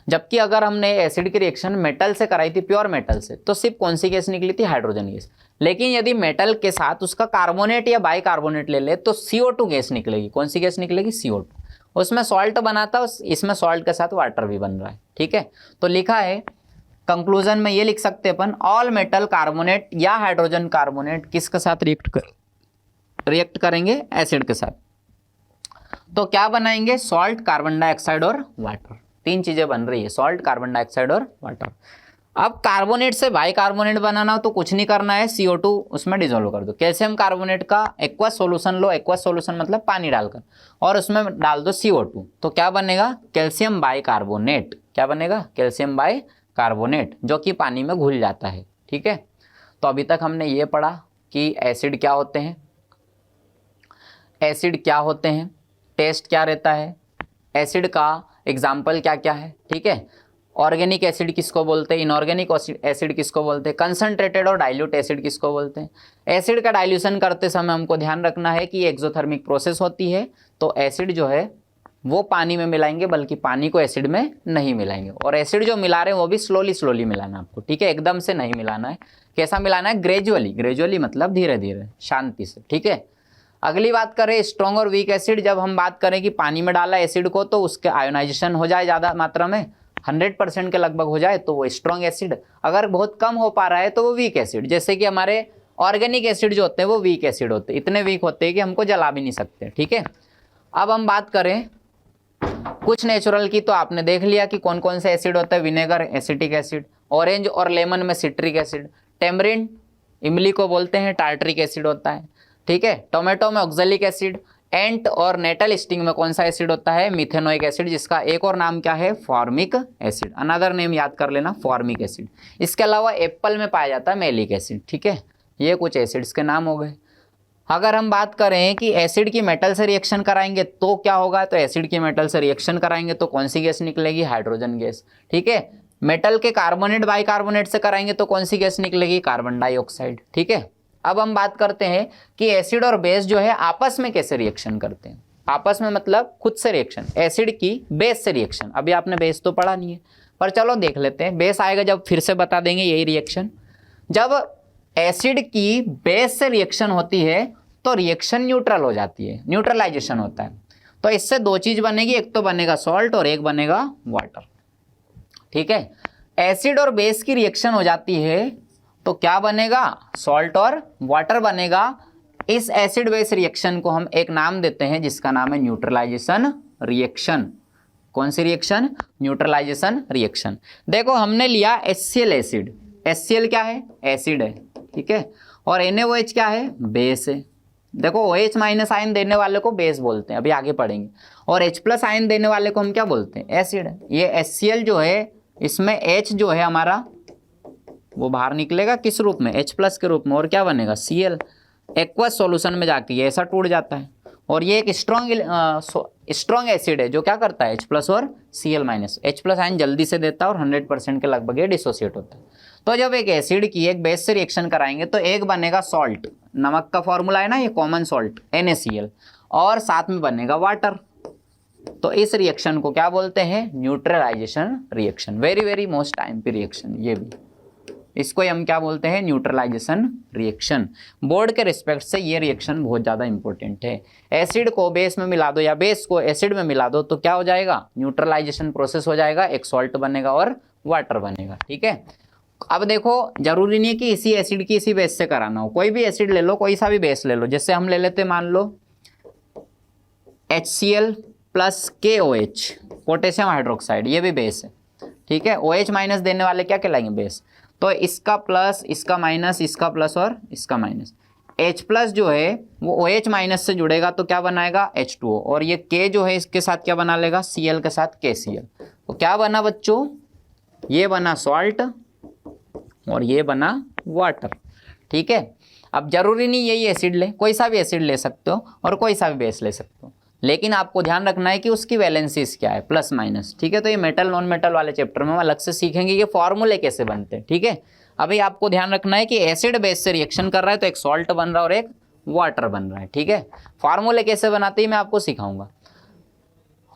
S1: जबकि अगर हमने एसिड की रिएक्शन मेटल से कराई थी, प्योर मेटल से, तो सिर्फ कौन सी गैस निकली थी, हाइड्रोजन गैस। लेकिन यदि मेटल के साथ उसका कार्बोनेट या बाइकार्बोनेट ले ले तो CO2 गैस निकलेगी। कौन सी गैस निकलेगी, CO2। उसमें सॉल्ट बना था, इसमें सॉल्ट के साथ वाटर भी बन रहा है, ठीक है। तो लिखा है कंक्लूजन में, ये लिख सकते हैं अपन, ऑल मेटल कार्बोनेट या हाइड्रोजन कार्बोनेट किसके साथ रिएक्ट करेंगे, एसिड के साथ। तो क्या बनाएंगे, सॉल्ट, कार्बन डाइऑक्साइड और वाटर, तीन चीजें बन रही है, सॉल्ट, कार्बन डाइऑक्साइड और वाटर। अब कार्बोनेट से बाइकार्बोनेट बनाना हो तो कुछ नहीं करना है, CO2 उसमें डिजोल्व कर दो। कैल्शियम कार्बोनेट का एक्वस सॉल्यूशन लो, एक्वस सॉल्यूशन मतलब पानी डालकर, और उसमें डाल दो CO2, तो क्या बनेगा, कैल्शियम बाइकार्बोनेट। क्या बनेगा, कैल्शियम बाइकार्बोनेट, जो कि पानी में घुल जाता है, ठीक है। तो अभी तक हमने ये पढ़ा कि एसिड क्या होते हैं, एसिड क्या होते हैं, टेस्ट क्या रहता है, एसिड का एग्जाम्पल क्या क्या है, ठीक है। ऑर्गेनिक एसिड किसको बोलते हैं, इनऑर्गेनिक एसिड किसको बोलते हैं, कंसंट्रेटेड और डाइल्यूट एसिड किसको बोलते हैं। एसिड का डाइल्यूशन करते समय हमको ध्यान रखना है कि एक्सोथर्मिक प्रोसेस होती है, तो एसिड जो है वो पानी में मिलाएंगे, बल्कि पानी को एसिड में नहीं मिलाएंगे, और एसिड जो मिला रहे हैं वो भी स्लोली मिलाना आपको, ठीक है, एकदम से नहीं मिलाना है। कैसा मिलाना है, ग्रेजुअली मतलब धीरे धीरे, शांति से, ठीक है। अगली बात करें स्ट्रॉन्ग और वीक एसिड, जब हम बात करें कि पानी में डाला एसिड को तो उसके आयोनाइजेशन हो जाए ज़्यादा मात्रा में, 100% के लगभग हो जाए तो वो स्ट्रॉन्ग एसिड, अगर बहुत कम हो पा रहा है तो वो वीक एसिड। जैसे कि हमारे ऑर्गेनिक एसिड जो होते हैं वो वीक एसिड होते हैं, इतने वीक होते हैं कि हमको जला भी नहीं सकते, ठीक है। अब हम बात करें कुछ नेचुरल की, तो आपने देख लिया कि कौन कौन से एसिड होते हैं, विनेगर एसिटिक एसिड, ऑरेंज और लेमन में सिट्रिक एसिड, टेमरिन इमली को बोलते हैं टार्टरिक एसिड होता है, ठीक है। टोमेटो में ऑक्जेलिक एसिड, एंट और नेटल स्टिंग में कौन सा एसिड होता है, मिथेनोइक एसिड, जिसका एक और नाम क्या है, फॉर्मिक एसिड, अनदर नेम याद कर लेना, फॉर्मिक एसिड। इसके अलावा एप्पल में पाया जाता है मेलिक एसिड, ठीक है। ये कुछ एसिड्स के नाम हो गए। अगर हम बात करें कि एसिड की मेटल से रिएक्शन कराएंगे तो क्या होगा, तो एसिड की मेटल से रिएक्शन कराएंगे तो कौन सी गैस निकलेगी, हाइड्रोजन गैस, ठीक है। मेटल के कार्बोनेट बाइकार्बोनेट से कराएंगे तो कौन सी गैस निकलेगी, कार्बन डाइऑक्साइड, ठीक है। अब हम बात करते हैं कि एसिड और बेस जो है आपस में कैसे रिएक्शन करते हैं, आपस में मतलब खुद से रिएक्शन, एसिड की बेस से रिएक्शन। अभी आपने बेस तो पढ़ा नहीं है, पर चलो देख लेते हैं, बेस आएगा जब फिर से बता देंगे यही रिएक्शन। जब एसिड की बेस से रिएक्शन होती है तो रिएक्शन न्यूट्रल हो जाती है, न्यूट्रलाइजेशन होता है। तो इससे दो चीज बनेगी, एक तो बनेगा सॉल्ट और एक बनेगा वाटर, ठीक है। एसिड और बेस की रिएक्शन हो जाती है तो क्या बनेगा, सॉल्ट और वाटर बनेगा। इस एसिड बेस रिएक्शन को हम एक नाम देते हैं जिसका नाम है न्यूट्रलाइजेशन रिएक्शन। कौन सी रिएक्शन, न्यूट्रलाइजेशन रिएक्शन। देखो हमने लिया HCl एसिड, HCl क्या है, एसिड है, ठीक है, और NaOH क्या है, बेस है, देखो OH माइनस आयन देने वाले को बेस बोलते हैं, अभी आगे पढ़ेंगे, और H प्लस आयन देने वाले को हम क्या बोलते हैं, एसिड। ये HCl जो है इसमें H जो है हमारा वो बाहर निकलेगा किस रूप में, H प्लस के रूप में, और क्या बनेगा Cl। एक्वस सॉल्यूशन में जाके ये ऐसा टूट जाता है, और ये एक स्ट्रॉन्ग एसिड है जो क्या करता है H प्लस और Cl minus. H plus ion जल्दी से देता है और 100% के लगभग ये डिसोसिएट होता है। तो जब एक एसिड की एक बेस से रिएक्शन कराएंगे तो एक बनेगा सॉल्ट, नमक का फॉर्मूला है ना ये कॉमन सॉल्ट NaCl, और साथ में बनेगा वाटर। तो इस रिएक्शन को क्या बोलते हैं, neutralisation reaction. Very very most time पे रिएक्शन ये भी, इसको हम क्या बोलते हैं, न्यूट्रलाइजेशन रिएक्शन। बोर्ड के रिस्पेक्ट से ये रिएक्शन बहुत ज़्यादा इंपॉर्टेंट है। एसिड को बेस में मिला दो या बेस को एसिड में मिला दो तो क्या हो जाएगा, न्यूट्रलाइजेशन प्रोसेस हो जाएगा, एक सॉल्ट बनेगा और वाटर बनेगा। ठीक है, अब देखो जरूरी नहीं है कि इसी एसिड की इसी बेस से कराना हो, कोई भी एसिड ले लो, कोई सा भी बेस ले लो। जैसे हम ले लेते मान लो HCl plus KOH, potassium hydroxide, ये भी बेस है। ठीक है, OH माइनस देने वाले क्या कहलाएंगे, बेस। तो इसका प्लस, इसका माइनस, इसका प्लस और इसका माइनस। H प्लस जो है वो OH माइनस से जुड़ेगा तो क्या बनाएगा, H2O, और ये K जो है इसके साथ क्या बना लेगा, Cl के साथ KCl। तो क्या बना बच्चों, ये बना सॉल्ट और ये बना वाटर। ठीक है, अब जरूरी नहीं यही एसिड ले, कोई सा भी एसिड ले सकते हो और कोई सा भी बेस ले सकते हो, लेकिन आपको ध्यान रखना है कि उसकी वैलेंसीज क्या है, प्लस माइनस। ठीक है, तो ये मेटल नॉन मेटल वाले चैप्टर में हम अलग से सीखेंगे कि फॉर्मूले कैसे बनते हैं। ठीक है, अभी आपको ध्यान रखना है कि एसिड बेस से रिएक्शन कर रहा है तो एक सॉल्ट बन रहा है और एक वाटर बन रहा है। ठीक है, फॉर्मूले कैसे बनाते हैं मैं आपको सिखाऊंगा।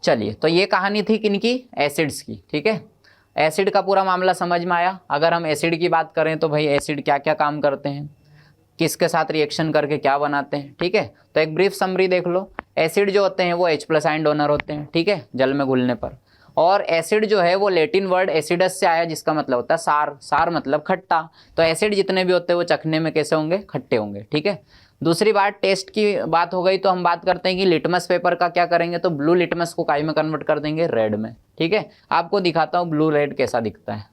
S1: चलिए, तो ये कहानी थी किनकी, एसिड्स की। ठीक है, एसिड का पूरा मामला समझ में आया। अगर हम एसिड की बात करें तो भाई एसिड क्या क्या काम करते हैं, किसके साथ रिएक्शन करके क्या बनाते हैं। ठीक है, तो एक ब्रीफ समरी देख लो। एसिड जो होते हैं वो H प्लस आयन डोनर होते हैं। ठीक है, जल में घुलने पर। और एसिड जो है वो लैटिन वर्ड एसिडस से आया जिसका मतलब होता है सार, सार मतलब खट्टा। तो एसिड जितने भी होते हैं वो चखने में कैसे होंगे, खट्टे होंगे। ठीक है, दूसरी बात टेस्ट की बात हो गई तो हम बात करते हैं कि लिटमस पेपर का क्या करेंगे, तो ब्लू लिटमस को काई में कन्वर्ट कर देंगे, रेड में। ठीक है, आपको दिखाता हूँ ब्लू रेड कैसा दिखता है।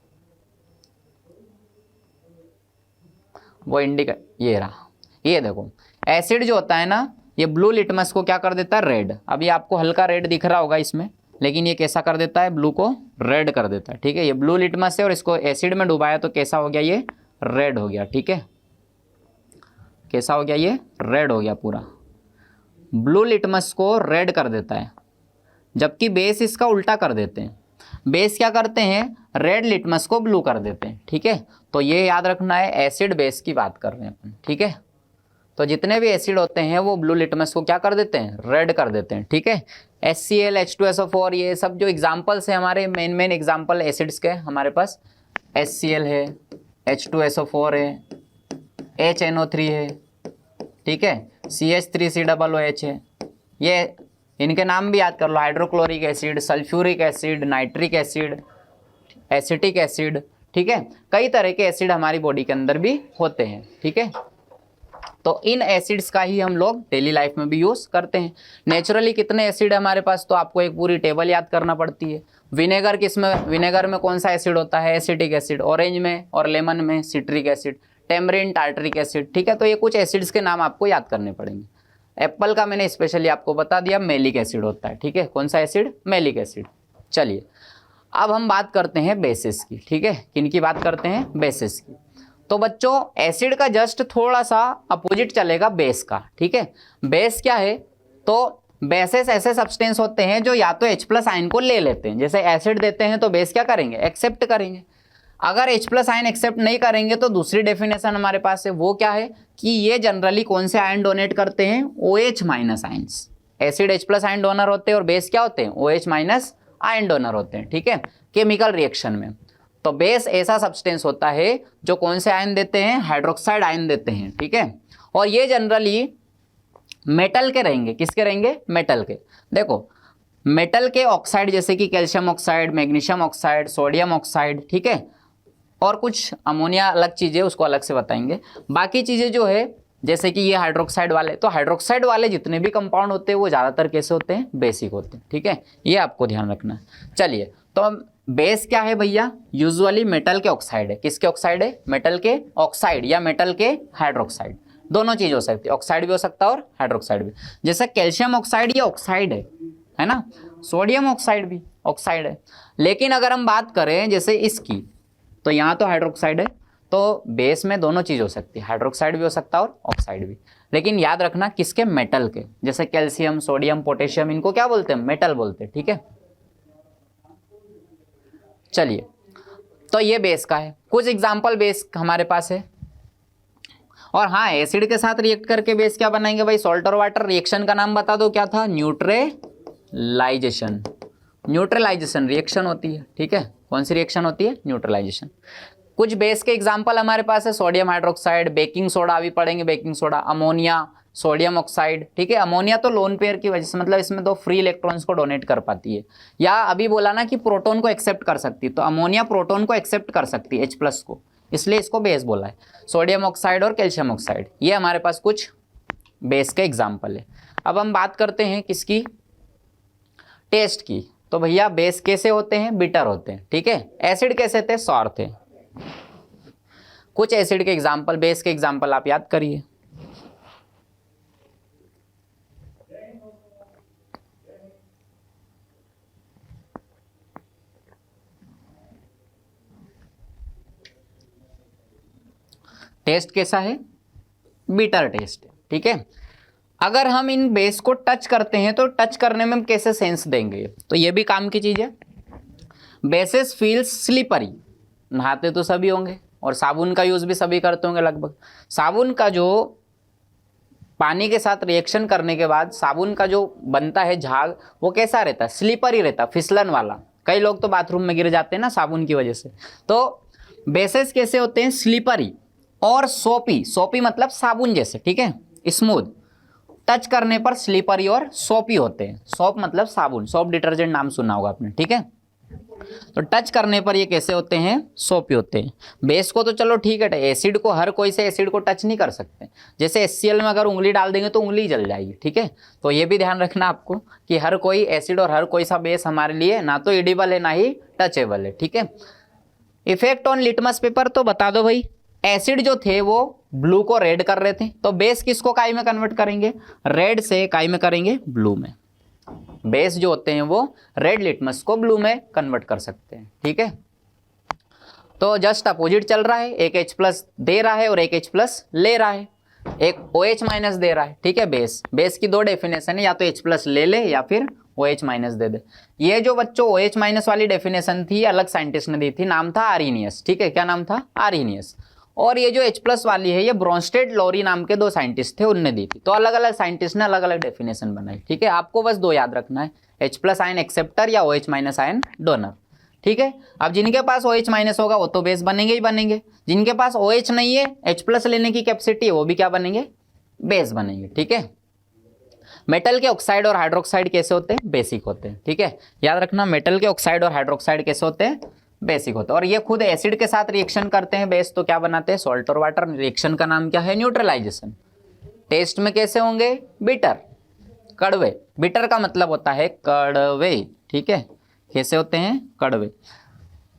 S1: वो इंडिका, ये रहा, ये देखो एसिड जो होता है ना ये ब्लू लिटमस को क्या कर देता है, रेड। अभी आपको हल्का रेड दिख रहा होगा इसमें, लेकिन ये कैसा कर देता है, ब्लू को रेड कर देता है। ठीक है, ये ब्लू लिटमस है और इसको एसिड में डुबाया तो कैसा हो गया, ये रेड हो गया। ठीक है, कैसा हो गया, ये रेड हो गया पूरा। ब्लू लिटमस को रेड कर देता है, जबकि बेस इसका उल्टा कर देते हैं। बेस क्या करते हैं, रेड लिटमस को ब्लू कर देते हैं। ठीक है, तो ये याद रखना है, एसिड बेस की बात कर रहे हैं अपन। ठीक है, तो जितने भी एसिड होते हैं वो ब्लू लिटमस को क्या कर देते हैं, रेड कर देते हैं। ठीक है, HCl, H2SO4, ये सब जो एग्जाम्पल्स हैं हमारे मेन एग्जाम्पल एसिड्स के, हमारे पास HCl है, H2SO4 है, HNO3 है। ठीक है, CH3COOH है। ये इनके नाम भी याद कर लो, hydrochloric acid, sulphuric acid, nitric acid, acetic acid. ठीक है, कई तरह के एसिड हमारी बॉडी के अंदर भी होते हैं। ठीक है, तो इन एसिड्स का ही हम लोग डेली लाइफ में भी यूज़ करते हैं। नेचुरली कितने एसिड है हमारे पास, तो आपको एक पूरी टेबल याद करना पड़ती है। विनेगर किसमें, विनेगर में कौन सा एसिड होता है, एसिटिक एसिड। ऑरेंज में और लेमन में citric acid, tamarind tartaric acid. ठीक है, तो ये कुछ एसिड्स के नाम आपको याद करने पड़ेंगे। एप्पल का मैंने स्पेशली आपको बता दिया, मेलिक एसिड होता है। ठीक है, कौन सा एसिड, मेलिक एसिड। चलिए, अब हम बात करते हैं बेसिस की। ठीक है, किन की बात करते हैं, बेसिस की। तो बच्चों एसिड का जस्ट थोड़ा सा अपोजिट चलेगा बेस का। ठीक है, बेस क्या है, तो बेसेस ऐसे सब्सटेंस होते हैं जो या तो H प्लस आयन को ले लेते हैं, जैसे एसिड देते हैं तो बेस क्या करेंगे, एक्सेप्ट करेंगे। अगर H प्लस आयन एक्सेप्ट नहीं करेंगे तो दूसरी डेफिनेशन हमारे पास है, वो क्या है कि ये जनरली कौन से आयन डोनेट करते हैं, OH minus ions. Acid H plus ion donor होते हैं और बेस क्या होते हैं, OH माइनस आयन डोनर होते हैं। ठीक है, केमिकल रिएक्शन में। तो बेस ऐसा सब्सटेंस होता है जो कौन से आयन देते हैं, हाइड्रोक्साइड आयन देते हैं। ठीक है, और ये जनरली मेटल के रहेंगे, किसके रहेंगे, मेटल के। देखो मेटल के ऑक्साइड जैसे कि calcium oxide, magnesium oxide, sodium oxide. ठीक है, और कुछ अमोनिया अलग चीज़ें, उसको अलग से बताएंगे। बाकी चीज़ें जो है जैसे कि ये हाइड्रोक्साइड वाले, तो हाइड्रोक्साइड वाले जितने भी कंपाउंड होते हैं वो ज़्यादातर कैसे होते हैं, बेसिक होते हैं। ठीक है, ये आपको ध्यान रखना है। चलिए, तो बेस क्या है भैया, यूजुअली मेटल के ऑक्साइड है। किसके ऑक्साइड है, मेटल के ऑक्साइड या मेटल के हाइड्रोक्साइड। दोनों चीज हो सकती है, ऑक्साइड भी हो सकता है और हाइड्रोक्साइड भी। जैसे कैल्शियम ऑक्साइड ये ऑक्साइड है ना, सोडियम ऑक्साइड भी ऑक्साइड है। लेकिन अगर हम बात करें जैसे इसकी, तो यहाँ तो हाइड्रोक्साइड है, तो बेस में दोनों चीज हो सकती है, हाइड्रोक्साइड भी हो सकता है और ऑक्साइड भी। लेकिन याद रखना किसके, मेटल के। जैसे कैल्शियम, सोडियम, पोटेशियम, इनको क्या बोलते हैं, मेटल बोलते हैं, ठीक है। चलिए, तो ये बेस का है, कुछ एग्जाम्पल बेस हमारे पास है। और हाँ, एसिड के साथ रिएक्ट करके बेस क्या बनाएंगे भाई, सॉल्ट और वाटर। रिएक्शन का नाम बता दो, क्या था, न्यूट्रलाइजेशन। न्यूट्रलाइजेशन रिएक्शन होती है, ठीक है। कौन सी रिएक्शन होती है, न्यूट्रलाइजेशन। कुछ बेस के एग्जाम्पल हमारे पास है, सोडियम हाइड्रोक्साइड, बेकिंग सोडा अभी पढ़ेंगे, baking soda, ammonia, sodium oxide, ठीक है। अमोनिया तो लोन पेयर की वजह से, मतलब इसमें तो फ्री इलेक्ट्रॉन्स को डोनेट कर पाती है, या अभी बोला ना कि प्रोटोन को एक्सेप्ट कर सकती है, तो अमोनिया प्रोटोन को एक्सेप्ट कर सकती है H+ को, इसलिए इसको बेस बोला है। सोडियम ऑक्साइड और कैल्शियम ऑक्साइड, ये हमारे पास कुछ बेस के एग्जाम्पल है। अब हम बात करते हैं किसकी, टेस्ट की। तो भैया बेस कैसे होते हैं, बिटर होते हैं, ठीक है। एसिड कैसे थे, सॉर थे। कुछ एसिड के एग्जाम्पल, बेस के एग्जाम्पल आप याद करिए। टेस्ट कैसा है, बिटर टेस्ट, ठीक है। अगर हम इन बेस को टच करते हैं तो टच करने में हम कैसे सेंस देंगे, तो ये भी काम की चीज है। बेसेस फील स्लिपरी, नहाते तो सभी होंगे और साबुन का यूज भी सभी करते होंगे लगभग। साबुन का जो पानी के साथ रिएक्शन करने के बाद साबुन का जो बनता है झाग, वो कैसा रहता है, स्लिपरी रहता है, फिसलन वाला। कई लोग तो बाथरूम में गिर जाते हैं ना साबुन की वजह से। तो बेसेस कैसे होते हैं, स्लिपरी और सोपी। सोपी मतलब साबुन जैसे, ठीक है, स्मूथ। टच करने पर स्लिपरी और सोपी होते हैं। सोप मतलब साबुन, सोप डिटर्जेंट नाम सुना होगा आपने, ठीक है। तो टच करने पर ये कैसे होते हैं, सोपी होते हैं। बेस को तो चलो ठीक है, एसिड को हर कोई से एसिड को टच नहीं कर सकते। जैसे HCl में अगर उंगली डाल देंगे तो उंगली जल जाएगी, ठीक है। तो ये भी ध्यान रखना आपको कि हर कोई एसिड और हर कोई सा बेस हमारे लिए ना तो एडिबल है ना ही टचेबल है, ठीक है। इफेक्ट ऑन लिटमस पेपर, तो बता दो भाई, एसिड जो थे वो ब्लू को रेड कर रहे थे, तो बेस किसको काई में कन्वर्ट करेंगे, रेड से काई में करेंगे ब्लू में। बेस जो होते हैं वो रेड लिटमस को ब्लू में कन्वर्ट कर सकते हैं, ठीक है। तो जस्ट अपोजिट चल रहा है, एक H+ दे रहा है और एक H+ ले रहा है, एक OH- दे रहा है, ठीक है। बेस की दो डेफिनेशन है, या तो H+ ले ले या फिर OH- दे दे। ये जो बच्चों OH- वाली डेफिनेशन थी अलग साइंटिस्ट ने दी थी, नाम था आर्हेनियस, ठीक है। क्या नाम था, आर्हेनियस। और ये जो H+ वाली है ये ब्रोंस्टेड लोरी नाम के दो साइंटिस्ट थे, उनने दी थी। तो अलग अलग साइंटिस्ट ने अलग अलग डेफिनेशन बनाई, ठीक है। आपको बस दो याद रखना है, H+ आयन एक्सेप्टर या OH- आयन डोनर, ठीक है। अब जिनके पास OH- होगा वो तो बेस बनेंगे ही बनेंगे, जिनके पास OH नहीं है, H+ लेने की कैपेसिटी है, वो भी क्या बनेंगे, बेस बनेंगे, ठीक है। मेटल के ऑक्साइड और हाइड्रोक्साइड कैसे होते हैं, बेसिक होते हैं, ठीक है। याद रखना, मेटल के ऑक्साइड और हाइड्रोक्साइड कैसे होते हैं, बेसिक होता है। और ये खुद एसिड के साथ रिएक्शन करते हैं बेस, तो क्या बनाते हैं, सॉल्ट और वाटर। रिएक्शन का नाम क्या है, न्यूट्रलाइजेशन। टेस्ट में कैसे होंगे, बिटर, कड़वे। बिटर का मतलब होता है कड़वे, ठीक है। कैसे होते हैं, कड़वे।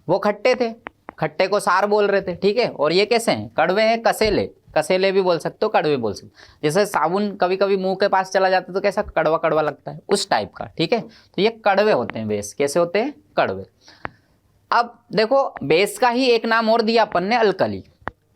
S1: वो खट्टे थे, खट्टे को सार बोल रहे थे, ठीक है। और ये कैसे हैं, कड़वे हैं, कसेले। कसेले भी बोल सकते हो, कड़वे बोल सकते हो। जैसे साबुन कभी कभी मुंह के पास चला जाता है तो कैसा कड़वा कड़वा लगता है, उस टाइप का, ठीक है। तो ये कड़वे होते हैं बेस, कैसे होते हैं, कड़वे। अब देखो, बेस का ही एक नाम और दिया अपन ने, अल्कली।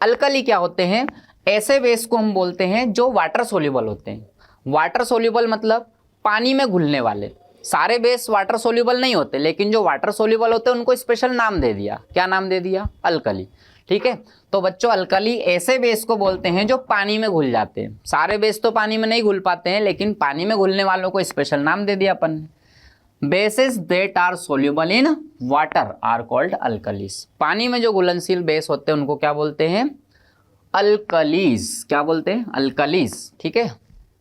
S1: अल्कली क्या होते हैं, ऐसे बेस को हम बोलते हैं जो वाटर सोल्यूबल होते हैं। वाटर सोल्यूबल मतलब पानी में घुलने वाले। सारे बेस वाटर सोल्यूबल नहीं होते, लेकिन जो वाटर सोल्यूबल होते हैं उनको स्पेशल नाम दे दिया। क्या नाम दे दिया, अल्कली, ठीक है। तो बच्चों, अल्कली ऐसे बेस को बोलते हैं जो पानी में घुल जाते हैं। सारे बेस तो पानी में नहीं घुल पाते हैं, लेकिन पानी में घुलने वालों को स्पेशल नाम दे दिया अपन ने। Bases that are soluble in water are called alkalis. पानी में जो घुलनशील बेस होते हैं उनको क्या बोलते हैं, अल्कलीज। क्या बोलते हैं, अल्कलीज, ठीक है।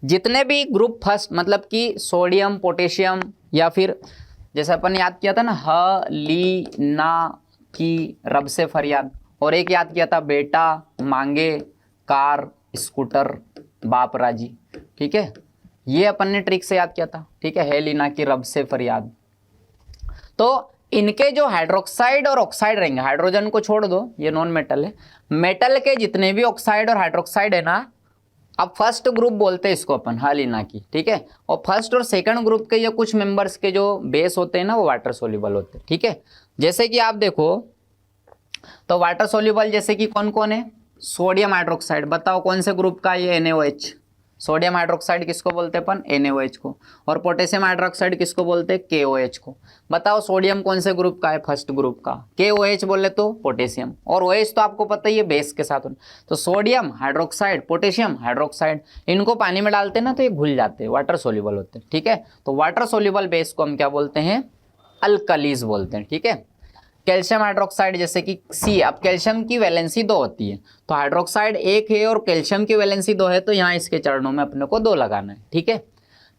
S1: जितने भी ग्रुप फर्स्ट, मतलब कि सोडियम, पोटेशियम, या फिर जैसे अपन याद किया था ना, ह ली ना की रब से फरियाद, और एक याद किया था बेटा मांगे कार स्कूटर बाप राजी, ठीक है। ये अपन ने ट्रिक से याद किया था, ठीक है, है लीना की रब से फरियाद। तो इनके जो हाइड्रोक्साइड और ऑक्साइड रहेंगे, हाइड्रोजन को छोड़ दो, ये नॉन मेटल है। मेटल के जितने भी ऑक्साइड और हाइड्रोक्साइड है ना, अब फर्स्ट ग्रुप बोलते हैं इसको अपन, हालिना की, ठीक है। और फर्स्ट और सेकंड ग्रुप के जो कुछ मेंबर्स के जो बेस होते हैं ना वो वाटर सोल्यूबल होते हैं, ठीक है। जैसे कि आप देखो तो वाटर सोल्यूबल जैसे कि कौन कौन है, सोडियम हाइड्रोक्साइड, बताओ कौन से ग्रुप का ये NaOH, सोडियम हाइड्रोक्साइड किसको बोलते हैं अपन, NaOH को। और पोटेशियम हाइड्रोक्साइड किसको बोलते हैं, KOH को। बताओ सोडियम कौन से ग्रुप का है, फर्स्ट ग्रुप का, KOH बोले तो पोटेशियम, और OH तो आपको पता ही है बेस के साथ। तो सोडियम हाइड्रोक्साइड, पोटेशियम हाइड्रोक्साइड, इनको पानी में डालते हैं ना तो ये घुल जाते हैं, वाटर सोल्यूबल होते हैं, ठीक है। तो वाटर सोल्यूबल बेस को हम क्या बोलते हैं, अल्कलीज बोलते हैं, ठीक है। कैल्शियम हाइड्रोक्साइड जैसे कि C, अब कैल्शियम की वैलेंसी 2 होती है, तो हाइड्रोक्साइड 1 है और कैल्शियम की वैलेंसी 2 है, तो यहाँ इसके चरणों में अपने को 2 लगाना है, ठीक है।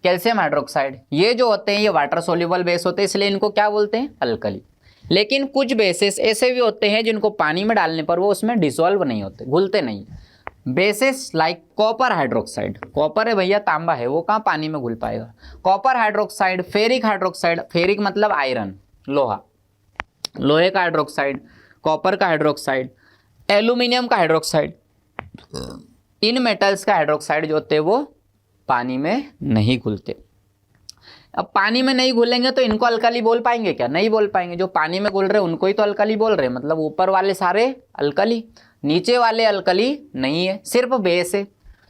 S1: कैल्शियम हाइड्रोक्साइड ये जो होते हैं ये वाटर सोल्यूबल बेस होते हैं, इसलिए इनको क्या बोलते हैं, अल्कली। लेकिन कुछ बेसेस ऐसे भी होते हैं जिनको पानी में डालने पर वो उसमें डिसॉल्व नहीं होते, घुलते नहीं। Bases like copper hydroxide, copper है भैया, तांबा है, वो कहाँ पानी में घुल पाएगा। Copper hydroxide, ferric hydroxide, ferric मतलब आयरन, लोहा, लोहे का हाइड्रोक्साइड, कॉपर का हाइड्रोक्साइड, एल्यूमिनियम का हाइड्रोक्साइड, इन मेटल्स का हाइड्रोक्साइड जो होते हैं वो पानी में नहीं घुलते। अब पानी में नहीं घुलेंगे तो इनको अल्कली बोल पाएंगे क्या, नहीं बोल पाएंगे। जो पानी में घुल रहे उनको ही तो अल्कली बोल रहे, मतलब ऊपर वाले सारे अल्कली, नीचे वाले अल्कली नहीं है, सिर्फ बेस है।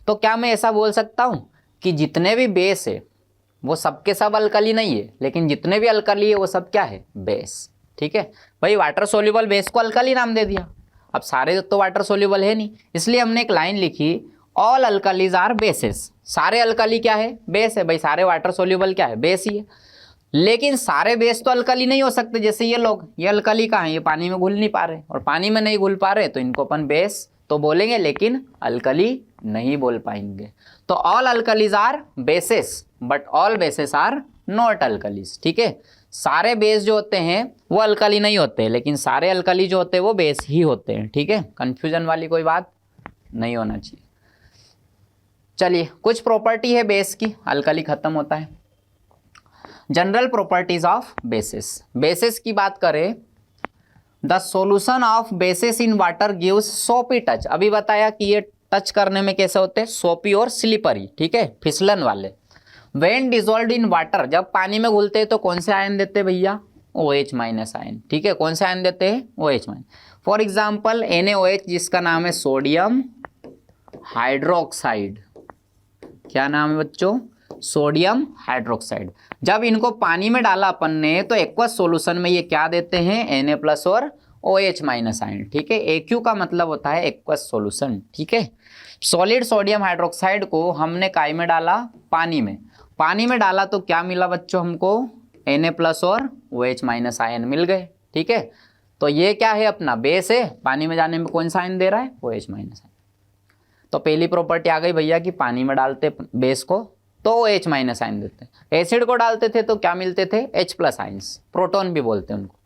S1: तो क्या मैं ऐसा बोल सकता हूँ कि जितने भी बेस है वो सबके सब अल्कली नहीं है, लेकिन जितने भी अल्कली है वो सब क्या है, बेस, ठीक है। भाई वाटर सोल्यूबल बेस को अल्कली नाम दे दिया, अब सारे तो वाटर सोल्यूबल है नहीं, इसलिए हमने एक लाइन लिखी, ऑल अल्कलीज आर बेसेस, सारे अल्कली क्या है, बेस है। भाई सारे वाटर सोल्यूबल क्या है, बेस ही है। लेकिन सारे बेस तो अल्कली नहीं हो सकते, जैसे ये लोग, ये अल्कली कहाँ है, ये पानी में घुल नहीं पा रहे, और पानी में नहीं घुल पा रहे तो इनको अपन बेस तो बोलेंगे लेकिन अल्कली नहीं बोल पाएंगे। तो all alkalis are bases but all bases are not alkalis, ठीक है। सारे बेस जो होते हैं वो अल्कली नहीं होते, लेकिन सारे अल्कली जो होते हैं वो बेस ही होते हैं, ठीक है। कंफ्यूजन वाली कोई बात नहीं होना चाहिए। चलिए कुछ प्रॉपर्टी है बेस की, अल्कली खत्म होता है। General properties of basis, basis की बात करें, the solution of basis in water gives सोपी टच, अभी बताया कि ये टच करने में कैसे होते हैं, सोपी और स्लिपरी, ठीक है, फिसलन वाले। When dissolved in water, जब पानी में घुलते हैं तो कौन से आयन देते हैं भैया, OH माइनस आयन, ठीक है। कौन से आयन देते हैं, OH minus. For example NaOH जिसका नाम है सोडियम हाइड्रोक्साइड, क्या नाम है बच्चों, सोडियम हाइड्रोक्साइड। जब इनको पानी में डाला अपन ने तो एक्वस सॉल्यूशन में ये क्या देते हैं, Na+ और OH माइनस आयन, ठीक है। AQ का मतलब होता है एक्वस सॉल्यूशन, ठीक है। सॉलिड सोडियम हाइड्रोक्साइड को हमने काय में डाला, पानी में, पानी में डाला तो क्या मिला बच्चों हमको, Na+ और OH माइनस आयन मिल गए, ठीक है। तो ये क्या है, अपना बेस है, पानी में जाने में कौन सा आयन दे रहा है, OH माइनस आयन। तो पहली प्रॉपर्टी आ गई भैया कि पानी में डालते बेस को तो OH माइनस आयन देते हैं, एसिड को डालते थे तो क्या मिलते थे, H+ आयन्स, प्रोटॉन भी बोलते हैं उनको।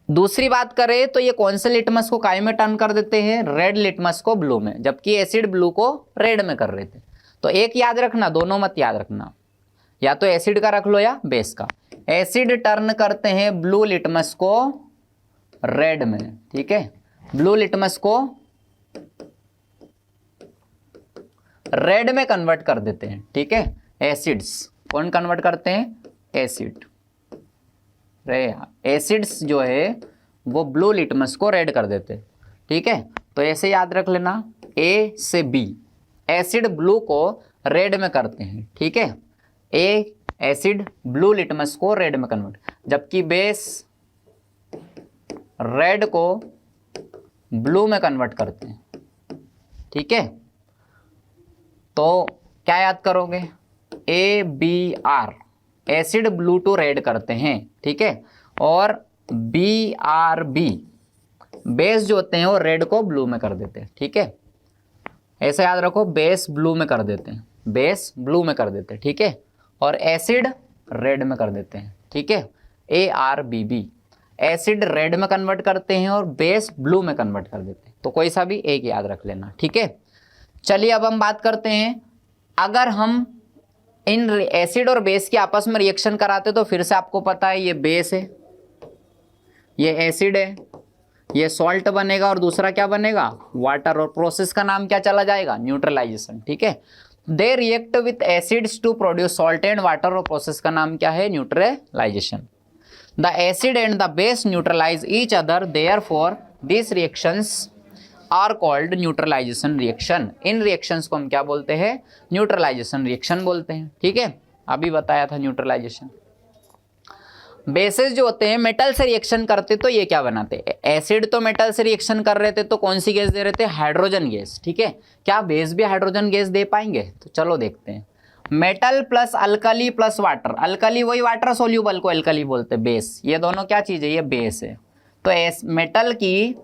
S1: दूसरी बात करें तो ये कौन से लिटमस को काय में टर्न कर देते हैं, रेड लिटमस को ब्लू में, जबकि एसिड ब्लू को रेड में कर रहे थे। तो एक याद रखना, दोनों मत याद रखना, या तो एसिड का रख लो या बेस का। एसिड टर्न करते हैं ब्लू लिटमस को रेड में, ठीक है, ब्लू लिटमस को रेड में कन्वर्ट कर देते हैं, ठीक है। एसिड्स कौन कन्वर्ट करते हैं, एसिड, एसिड्स जो है वो ब्लू लिटमस को रेड कर देते हैं, ठीक है। तो ऐसे याद रख लेना, A से B, एसिड ब्लू को रेड में करते हैं, ठीक है। ए एसिड ब्लू लिटमस को रेड में कन्वर्ट, जबकि बेस रेड को ब्लू में कन्वर्ट करते हैं, ठीक है। तो क्या याद करोगे, ABR, acid blue to red करते हैं, ठीक है। और BRB, बेस जो होते हैं वो रेड को ब्लू में कर देते हैं, ठीक है। ऐसे याद रखो, बेस ब्लू में कर देते हैं, बेस ब्लू में कर देते हैं, ठीक है। और एसिड रेड में कर देते हैं, ठीक है। ARBB, एसिड रेड में कन्वर्ट करते हैं और बेस ब्लू में कन्वर्ट कर देते हैं। तो कोई सा भी एक याद रख लेना, ठीक है। चलिए अब हम बात करते हैं, अगर हम इन एसिड और बेस के आपस में रिएक्शन कराते तो फिर से आपको पता है ये बेस है, ये एसिड है, ये सॉल्ट बनेगा और दूसरा क्या बनेगा, वाटर, और प्रोसेस का नाम क्या चला जाएगा, न्यूट्रलाइजेशन। ठीक है, they react with acids to produce salt and water, और प्रोसेस का नाम क्या है, neutralisation. The acid and the base neutralise each other, therefore this reactions are called neutralisation reaction. इन रिएक्शंस को हम क्या बोलते हैं, न्यूट्रलाइजेशन रिएक्शन बोलते हैं। ठीक है, अभी बताया था न्यूट्रलाइजेशन। बेसेस जो होते हैं मेटल से रिएक्शन करते तो ये क्या बनाते, एसिड तो मेटल से रिएक्शन कर रहे थे तो कौन सी गैस दे रहे थे, हाइड्रोजन गैस। ठीक है, क्या बेस भी हाइड्रोजन गैस दे पाएंगे, तो चलो देखते हैं। Metal plus alkali plus water, alkali वही वाटर सोल्यूबल को अल्कली बोलते हैं, बेस, ये दोनों क्या चीज है, ये बेस है। तो मेटल की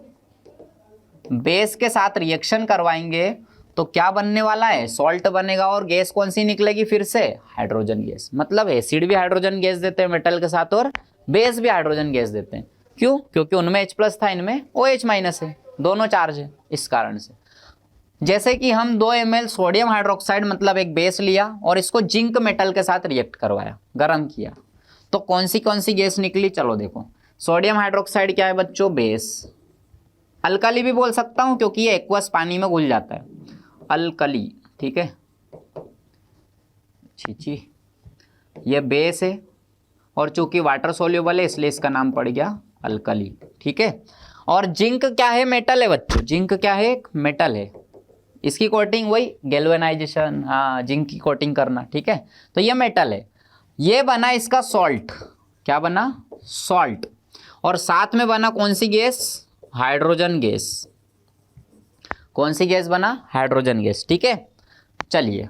S1: बेस के साथ रिएक्शन करवाएंगे तो क्या बनने वाला है, सॉल्ट बनेगा, और गैस कौन सी निकलेगी फिर से, हाइड्रोजन गैस। मतलब एसिड भी हाइड्रोजन गैस देते हैं मेटल के साथ, और बेस भी हाइड्रोजन गैस देते हैं। क्यों, क्योंकि उनमें H+ था, इनमें OH- है, दोनों चार्ज है, इस कारण से। जैसे कि हम 2 ml सोडियम हाइड्रोक्साइड मतलब एक बेस लिया और इसको जिंक मेटल के साथ रिएक्ट करवाया, गर्म किया, तो कौन सी गैस निकली, चलो देखो। सोडियम हाइड्रोक्साइड क्या है बच्चों, बेस। अल्कली भी बोल सकता हूं क्योंकि ये एक्वस पानी में घुल जाता है, अल्कली। ठीक है, छी, ये बेस है और चूंकि वाटर सोल्यूबल है इसलिए इसका नाम पड़ गया अल्कली। ठीक है, और जिंक क्या है, मेटल है बच्चों, जिंक क्या है, एक मेटल है। इसकी कोटिंग वही गैल्वेनाइजेशन, हाँ, जिंक की कोटिंग करना। ठीक है, तो ये मेटल है, ये बना इसका सॉल्ट, क्या बना, सॉल्ट, और साथ में बना कौन सी गैस, हाइड्रोजन गैस। कौन सी गैस बना, हाइड्रोजन गैस। ठीक है, चलिए,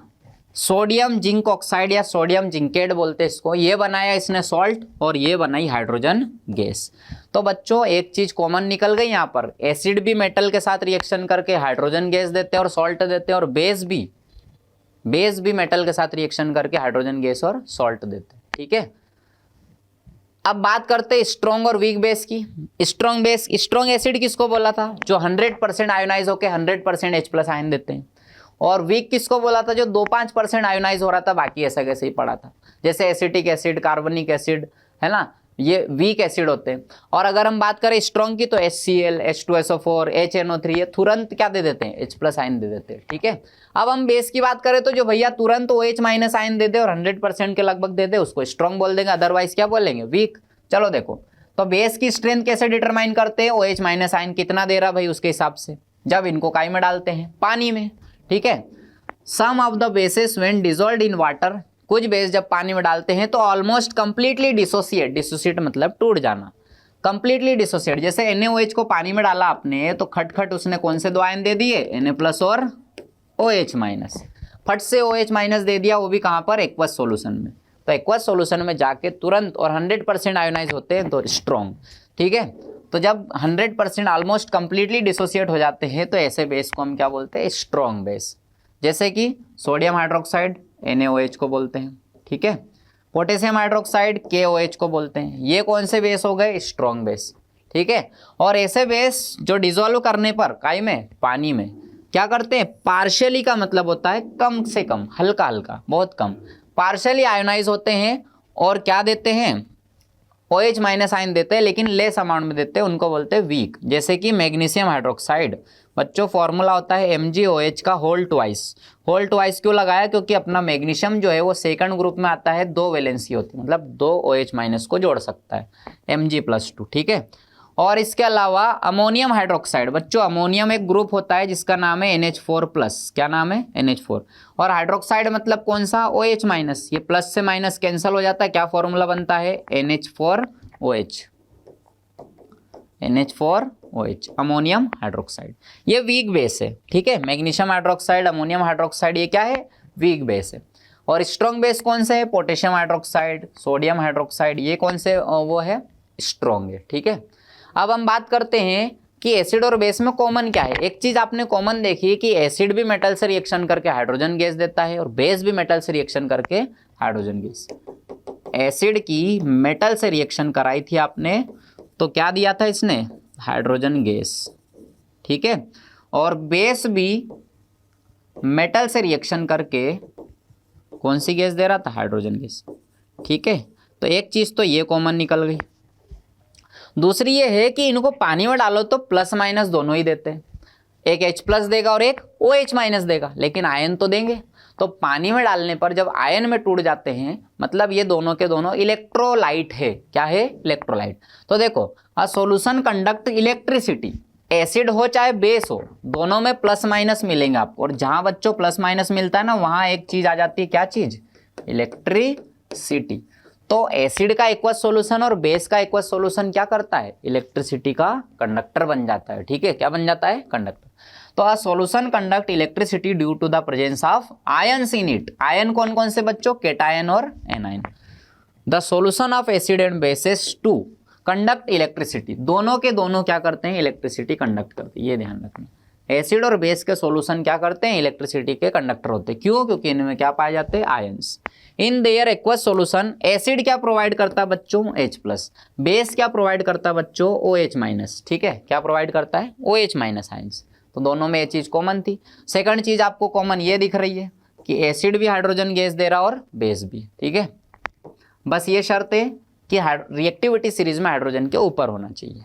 S1: सोडियम जिंक ऑक्साइड या सोडियम जिंकेट बोलते हैं इसको, ये बनाया इसने सॉल्ट और ये बनाई हाइड्रोजन गैस। तो बच्चों एक चीज कॉमन निकल गई यहाँ पर, एसिड भी मेटल के साथ रिएक्शन करके हाइड्रोजन गैस देते हैं और सॉल्ट देते हैं, और बेस भी मेटल के साथ रिएक्शन करके हाइड्रोजन गैस और सॉल्ट देते हैं। ठीक है, अब बात करते हैं स्ट्रॉन्ग और वीक बेस की। स्ट्रॉन्ग बेस, स्ट्रॉन्ग एसिड किसको बोला था, जो 100% आयोनाइज होकर 100% H+ आयन देते हैं, और वीक किसको बोला था, जो 2-5% आयोनाइज हो रहा था, बाकी ऐसा कैसे ही पड़ा था। जैसे एसिटिक एसिड, कार्बनिक एसिड, है ना, ये वीक एसिड होते हैं। और अगर हम बात करें स्ट्रॉन्ग की तो HCl, H2SO4, HNO3, ये तुरंत क्या दे देते हैं, H+ आयन दे देते हैं। ठीक है, अब हम बेस की बात करें तो जो भैया तुरंत OH- आयन दे दे और 100% के लगभग दे दे उसको स्ट्रॉन्ग बोल देंगे, अदरवाइज क्या बोलेंगे, वीक। चलो देखो, तो बेस की स्ट्रेंथ कैसे डिटरमाइन करते हैं, OH- आयन कितना दे रहा भाई उसके हिसाब से, जब इनको काई में डालते हैं, पानी में। ठीक है, some of the bases when dissolved in water, कुछ बेस जब पानी में डालते हैं तो ऑलमोस्ट कंप्लीटली डिसोसिएट मतलब टूट जाना, कंप्लीटली डिसोसिएट। जैसे NaOH को पानी में डाला आपने तो खटखट उसने कौन से 2 आयन दे दिए, Na+ और OH-, फट से OH- दे दिया, वो भी कहाँ पर, एक्वस सॉल्यूशन में। तो एक्वस सॉल्यूशन में जाके तुरंत और 100% आयोनाइज होते हैं तो स्ट्रॉन्ग। ठीक है, तो जब 100% ऑलमोस्ट कंप्लीटली डिसोसिएट हो जाते हैं तो ऐसे बेस को हम क्या बोलते हैं, स्ट्रॉन्ग बेस। जैसे कि सोडियम हाइड्रोक्साइड NaOH को बोलते हैं। ठीक है, पोटेशियम हाइड्रोक्साइड KOH को बोलते हैं। ये कौन से बेस हो गए, स्ट्रॉन्ग बेस। ठीक है, और ऐसे बेस जो डिसॉल्व करने पर काई में, पानी में, क्या करते हैं, पार्शियली का मतलब होता है कम से कम, हल्का हल्का, बहुत कम, पार्शियली आयोनाइज होते हैं और क्या देते हैं, OH- आयन देते हैं, लेकिन लेस अमाउंट में देते हैं, उनको बोलते हैं वीक। जैसे कि मैग्नीशियम हाइड्रोक्साइड, बच्चों फॉर्मूला होता है MgOH का होल ट्वाइस क्यों लगाया, क्योंकि अपना मैग्नीशियम जो है वो सेकंड ग्रुप में आता है, 2 वैलेंसी होती है, मतलब 2 OH- को जोड़ सकता है, Mg+2। ठीक है, और इसके अलावा अमोनियम हाइड्रोक्साइड, बच्चों अमोनियम एक ग्रुप होता है जिसका नाम है NH4+, क्या नाम है, NH4। और हाइड्रोक्साइड मतलब कौन सा, OH-, ये प्लस से माइनस कैंसिल हो जाता है, क्या फॉर्मूला बनता है, NH4OH, NH4OH, अमोनियम हाइड्रोक्साइड। ये वीक बेस है। ठीक है, मैग्नीशियम हाइड्रोक्साइड, अमोनियम हाइड्रोक्साइड, ये क्या है, वीक बेस है। और स्ट्रॉन्ग बेस कौन से है, पोटेशियम हाइड्रोक्साइड, सोडियम हाइड्रोक्साइड, ये कौन से वो है, स्ट्रॉन्ग है। ठीक है, अब हम बात करते हैं कि एसिड और बेस में कॉमन क्या है। एक चीज आपने कॉमन देखी कि एसिड भी मेटल से रिएक्शन करके हाइड्रोजन गैस देता है और बेस भी मेटल से रिएक्शन करके हाइड्रोजन गैस। एसिड की मेटल से रिएक्शन कराई थी आपने तो क्या दिया था इसने, हाइड्रोजन गैस। ठीक है, और बेस भी मेटल से रिएक्शन करके कौन सी गैस दे रहा था, हाइड्रोजन गैस। ठीक है, तो एक चीज तो ये कॉमन निकल गई। दूसरी ये है कि इनको पानी में डालो तो प्लस माइनस दोनों ही देते हैं, एक H प्लस देगा और एक OH माइनस देगा, लेकिन आयन तो देंगे। तो पानी में डालने पर जब आयन में टूट जाते हैं, मतलब ये दोनों के दोनों इलेक्ट्रोलाइट है। क्या है? इलेक्ट्रोलाइट। तो देखो, अ सॉल्यूशन कंडक्ट इलेक्ट्रिसिटी, एसिड हो चाहे बेस हो, दोनों में प्लस माइनस मिलेंगे आपको। और जहां बच्चों प्लस माइनस मिलता है ना, वहां एक चीज आ जाती है। क्या चीज? इलेक्ट्रिसिटी। तो एसिड का एक्वस सॉल्यूशन और बेस का एक्वस सॉल्यूशन क्या करता है? इलेक्ट्रिसिटी का कंडक्टर बन जाता है। ठीक है, क्या बन जाता है? कंडक्टर। तो a solution conduct electricity due to the presence of ions in it. Ion कौन कौन से बच्चों? केटायन और anion. The solution of acid and bases to conduct electricity, दोनों के दोनों क्या करते हैं? इलेक्ट्रिसिटी कंडक्ट करते हैं। ये ध्यान रखना, एसिड और बेस के सॉल्यूशन क्या करते हैं? इलेक्ट्रिसिटी के कंडक्टर होते हैं। क्यों? क्योंकि इनमें क्या पाए जाते हैं? Ions. In their aqueous solution, acid क्या प्रोवाइड करता है बच्चों? H plus. बेस क्या प्रोवाइड करता है बच्चों? OH minus. ठीक है, क्या प्रोवाइड करता है? OH minus ions. तो दोनों में ये चीज कॉमन थी। सेकंड चीज आपको कॉमन ये दिख रही है कि एसिड भी हाइड्रोजन गैस दे रहा और बेस भी। ठीक है, बस ये शर्त है कि रिएक्टिविटी सीरीज में हाइड्रोजन के ऊपर होना चाहिए।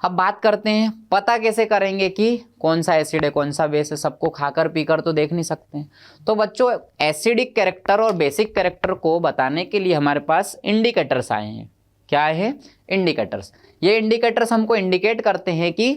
S1: अब बात करते हैं, पता कैसे करेंगे कि कौन सा एसिड है कौन सा बेस है? सबको खाकर पीकर तो देख नहीं सकते हैं। तो बच्चों, एसिडिक कैरेक्टर और बेसिक कैरेक्टर को बताने के लिए हमारे पास इंडिकेटर्स आए हैं। क्या है? इंडिकेटर्स। ये इंडिकेटर्स हमको इंडिकेट करते हैं कि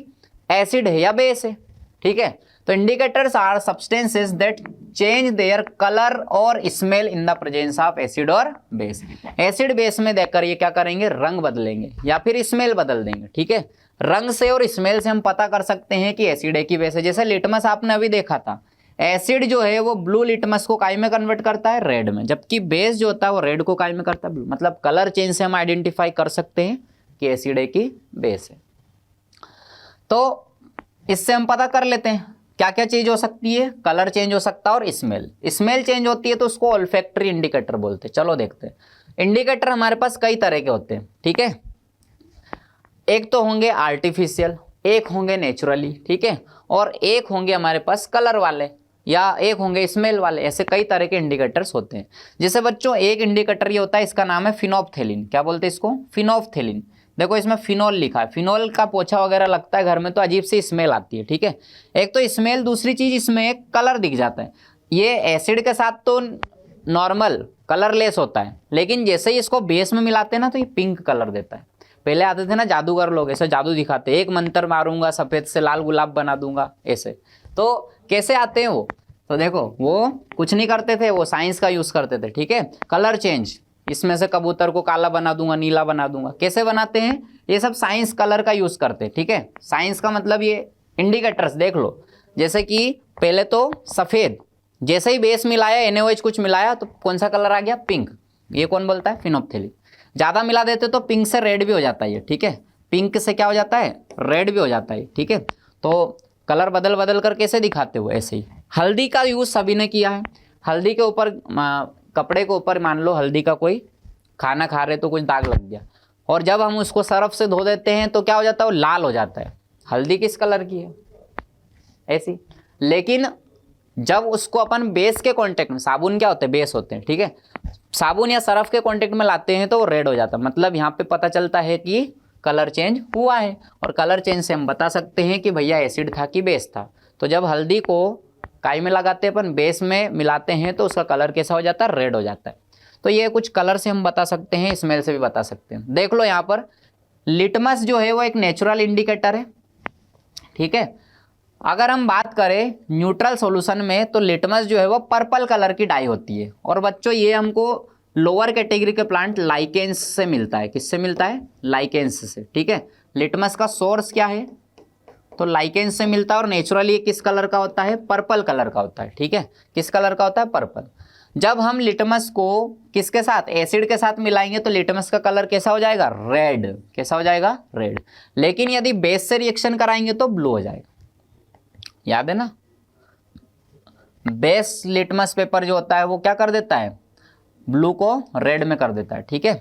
S1: एसिड है या बेस है। ठीक है, तो indicators are substances that change their colour और smell in the presence of acid और बेस। एसिड बेस में देखकर ये क्या करेंगे? रंग बदलेंगे या फिर स्मेल बदल देंगे। ठीक है, रंग से और स्मेल से हम पता कर सकते हैं कि एसिड है कि बेस है। जैसे लिटमस आपने अभी देखा था, एसिड जो है वो ब्लू लिटमस को काय में कन्वर्ट करता है? रेड में। जबकि बेस जो होता है वो रेड को काय में करता है? ब्लू। मतलब कलर चेंज से हम आइडेंटिफाई कर सकते हैं कि एसिड है कि बेस है। तो इससे हम पता कर लेते हैं क्या क्या चीज हो सकती है। कलर चेंज हो सकता है और स्मेल चेंज होती है, तो उसको ओल्फैक्टरी इंडिकेटर बोलते हैं। चलो देखते हैं। इंडिकेटर हमारे पास कई तरह के होते हैं। ठीक है, एक तो होंगे आर्टिफिशियल, एक होंगे नेचुरली। ठीक है, और एक होंगे हमारे पास कलर वाले, या एक होंगे स्मेल वाले। ऐसे कई तरह के इंडिकेटर्स होते हैं। जैसे बच्चों, एक इंडिकेटर ये होता है, इसका नाम है फिनोप्थेलिन। क्या बोलते हैं इसको? फिनोप्थेलिन। देखो इसमें फिनोल लिखा है। फिनोल का पोछा वगैरह लगता है घर में तो अजीब सी स्मेल आती है। ठीक है, एक तो स्मेल, दूसरी चीज इसमें एक कलर दिख जाता है। ये एसिड के साथ तो नॉर्मल कलरलेस होता है, लेकिन जैसे ही इसको बेस में मिलाते हैं ना, तो ये पिंक कलर देता है। पहले आते थे ना जादूगर लोग, ऐसे जादू दिखाते, एक मंत्र मारूंगा सफेद से लाल गुलाब बना दूंगा, ऐसे। तो कैसे आते हैं वो? तो देखो, वो कुछ नहीं करते थे, वो साइंस का यूज करते थे। ठीक है, कलर चेंज, इसमें से कबूतर को काला बना दूंगा, नीला बना दूंगा। कैसे बनाते हैं? ये सब साइंस कलर का यूज करते हैं। ठीक है, साइंस का मतलब ये इंडिकेटर्स देख लो। जैसे कि पहले तो सफेद, जैसे ही बेस मिलाया, NaOH कुछ मिलाया, तो कौन सा कलर आ गया? पिंक। ये कौन बोलता है? फिनोप्थेलिन। ज्यादा मिला देते तो पिंक से रेड भी हो जाता है ये। ठीक है, पिंक से क्या हो जाता है? रेड भी हो जाता है। ठीक है, तो कलर बदल बदल कर कैसे दिखाते हो? ऐसे ही। हल्दी का यूज सभी ने किया है। हल्दी के ऊपर, कपड़े के ऊपर मान लो हल्दी का कोई खाना खा रहे तो कुछ दाग लग गया, और जब हम उसको सर्फ से धो देते हैं तो क्या हो जाता है? वो लाल हो जाता है। हल्दी किस कलर की है? ऐसी। लेकिन जब उसको अपन बेस के कांटेक्ट में, साबुन क्या होते हैं? बेस होते हैं। ठीक है, साबुन या सरफ के कांटेक्ट में लाते हैं तो वो रेड हो जाता है। मतलब यहाँ पे पता चलता है कि कलर चेंज हुआ है। और कलर चेंज से हम बता सकते हैं कि भैया एसिड था कि बेस था। तो जब हल्दी को काई में लगाते हैं अपन, बेस में मिलाते हैं, तो उसका कलर कैसा हो जाता है? रेड हो जाता है। तो ये कुछ कलर से हम बता सकते हैं, स्मेल से भी बता सकते हैं। देख लो यहाँ पर, लिटमस जो है वो एक नेचुरल इंडिकेटर है। ठीक है, अगर हम बात करें न्यूट्रल सॉल्यूशन में, तो लिटमस जो है वो पर्पल कलर की डाई होती है। और बच्चों, ये हमको लोअर कैटेगरी के प्लांट लाइकेंस से मिलता है। किससे मिलता है? लाइकेंस से। ठीक है, लिटमस का सोर्स क्या है? तो लाइकेंस से मिलता है। और नेचुरली किस कलर का होता है? पर्पल कलर का होता है। ठीक है, किस कलर का होता है? पर्पल। जब हम लिटमस को किसके साथ? एसिड के साथ मिलाएंगे तो लिटमस का कलर कैसा हो जाएगा? रेड। कैसा हो जाएगा? रेड। लेकिन यदि बेस से रिएक्शन कराएंगे तो ब्लू हो जाएगा। याद है ना? बेस लिटमस पेपर जो होता है वो क्या कर देता है? ब्लू को रेड में कर देता है। ठीक है,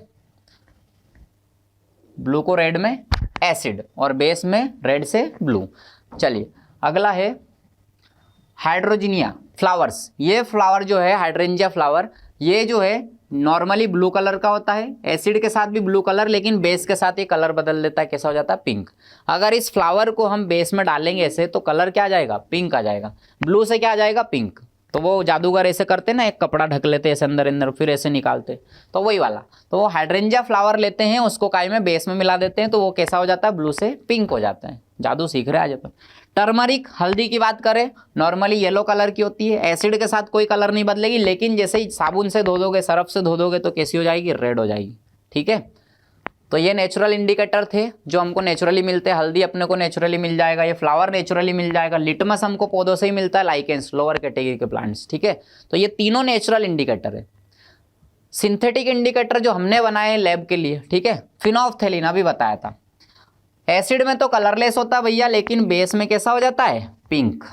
S1: ब्लू को रेड में एसिड, और बेस में रेड से ब्लू। चलिए अगला है हाइड्रोजिनिया फ्लावर्स। ये फ्लावर जो है, हाइड्रेंजिया फ्लावर, ये जो है नॉर्मली ब्लू कलर का होता है, एसिड के साथ भी ब्लू कलर, लेकिन बेस के साथ ये कलर बदल देता है, कैसा हो जाता है, पिंक। अगर इस फ्लावर को हम बेस में डालेंगे ऐसे तो कलर क्या आ जाएगा, पिंक आ जाएगा। ब्लू से क्या आ जाएगा, पिंक। तो वो जादूगर ऐसे करते ना, एक कपड़ा ढक लेते ऐसे अंदर अंदर, फिर ऐसे निकालते, तो वही वाला। तो वो हाइड्रेंजिया फ्लावर लेते हैं, उसको काय में बेस में मिला देते हैं, तो वो कैसा हो जाता है, ब्लू से पिंक हो जाता है। जादू सीख रहे आज अपन। टर्मरिक, हल्दी की बात करें, नॉर्मली येलो कलर की होती है, एसिड के साथ कोई कलर नहीं बदलेगी, लेकिन जैसे ही साबुन से धो दोगे, सरफ से धो दोगे तो कैसी हो जाएगी, रेड हो जाएगी। ठीक है, तो ये नेचुरल इंडिकेटर थे जो हमको नेचुरली मिलते हैं। हल्दी अपने को नेचुरली मिल जाएगा, ये फ्लावर नेचुरली मिल जाएगा, लिटमस हमको पौधों से ही मिलता है, लाइकेंस लोअर कैटेगरी के प्लांट्स। ठीक है, तो ये तीनों नेचुरल इंडिकेटर है। सिंथेटिक इंडिकेटर जो हमने बनाए लैब के लिए, ठीक है, फिनोल्फ्थेलिन अभी बताया था। एसिड में तो कलरलेस होता है भैया, लेकिन बेस में कैसा हो जाता है, पिंक।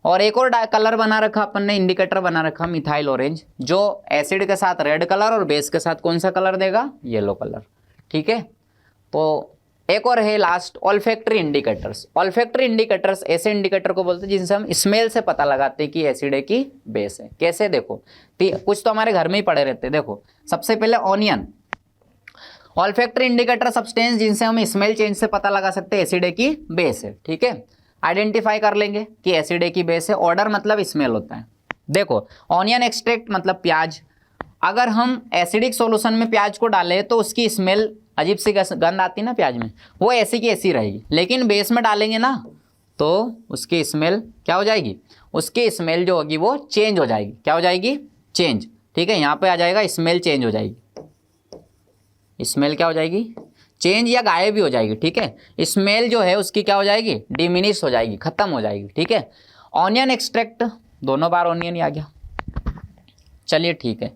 S1: और एक और कलर बना रखा अपन ने, इंडिकेटर बना रखा मिथाइल ऑरेंज, जो एसिड के साथ रेड कलर और बेस के साथ कौन सा कलर देगा, येलो कलर। ठीक है, तो एक और है last, olfactory indicators. Olfactory indicators ऐसे इंडिकेटर को बोलते हैं जिनसे हम स्मेल से पता लगाते हैं कि एसिड है कि बेस है। कैसे, देखो कुछ तो हमारे घर में ही पड़े रहते हैं। देखो सबसे पहले ऑनियन, ऑल्फैक्टरी इंडिकेटर सब्सटेंस जिनसे हम स्मेल चेंज से पता लगा सकते हैं एसिड है कि बेस है। ठीक है, आइडेंटिफाई कर लेंगे कि एसिड है कि बेस है। ऑर्डर मतलब स्मेल होता है। देखो ऑनियन एक्सट्रैक्ट मतलब प्याज, अगर हम एसिडिक सॉल्यूशन में प्याज को डालें तो उसकी स्मेल अजीब सी गंध आती है ना प्याज में, वो ऐसी की ऐसी रहेगी। लेकिन बेस में डालेंगे ना तो उसकी स्मेल क्या हो जाएगी, उसकी स्मेल जो होगी वो चेंज हो जाएगी। क्या हो जाएगी, चेंज। ठीक है, यहाँ पे आ जाएगा स्मेल चेंज हो जाएगी। स्मेल क्या हो जाएगी, चेंज या गायब भी हो जाएगी। ठीक है, स्मेल जो है उसकी क्या हो जाएगी, डिमिनिश हो जाएगी, खत्म हो जाएगी। ठीक है, ऑनियन एक्सट्रैक्ट, दोनों बार ऑनियन ही आ गया, चलिए ठीक है।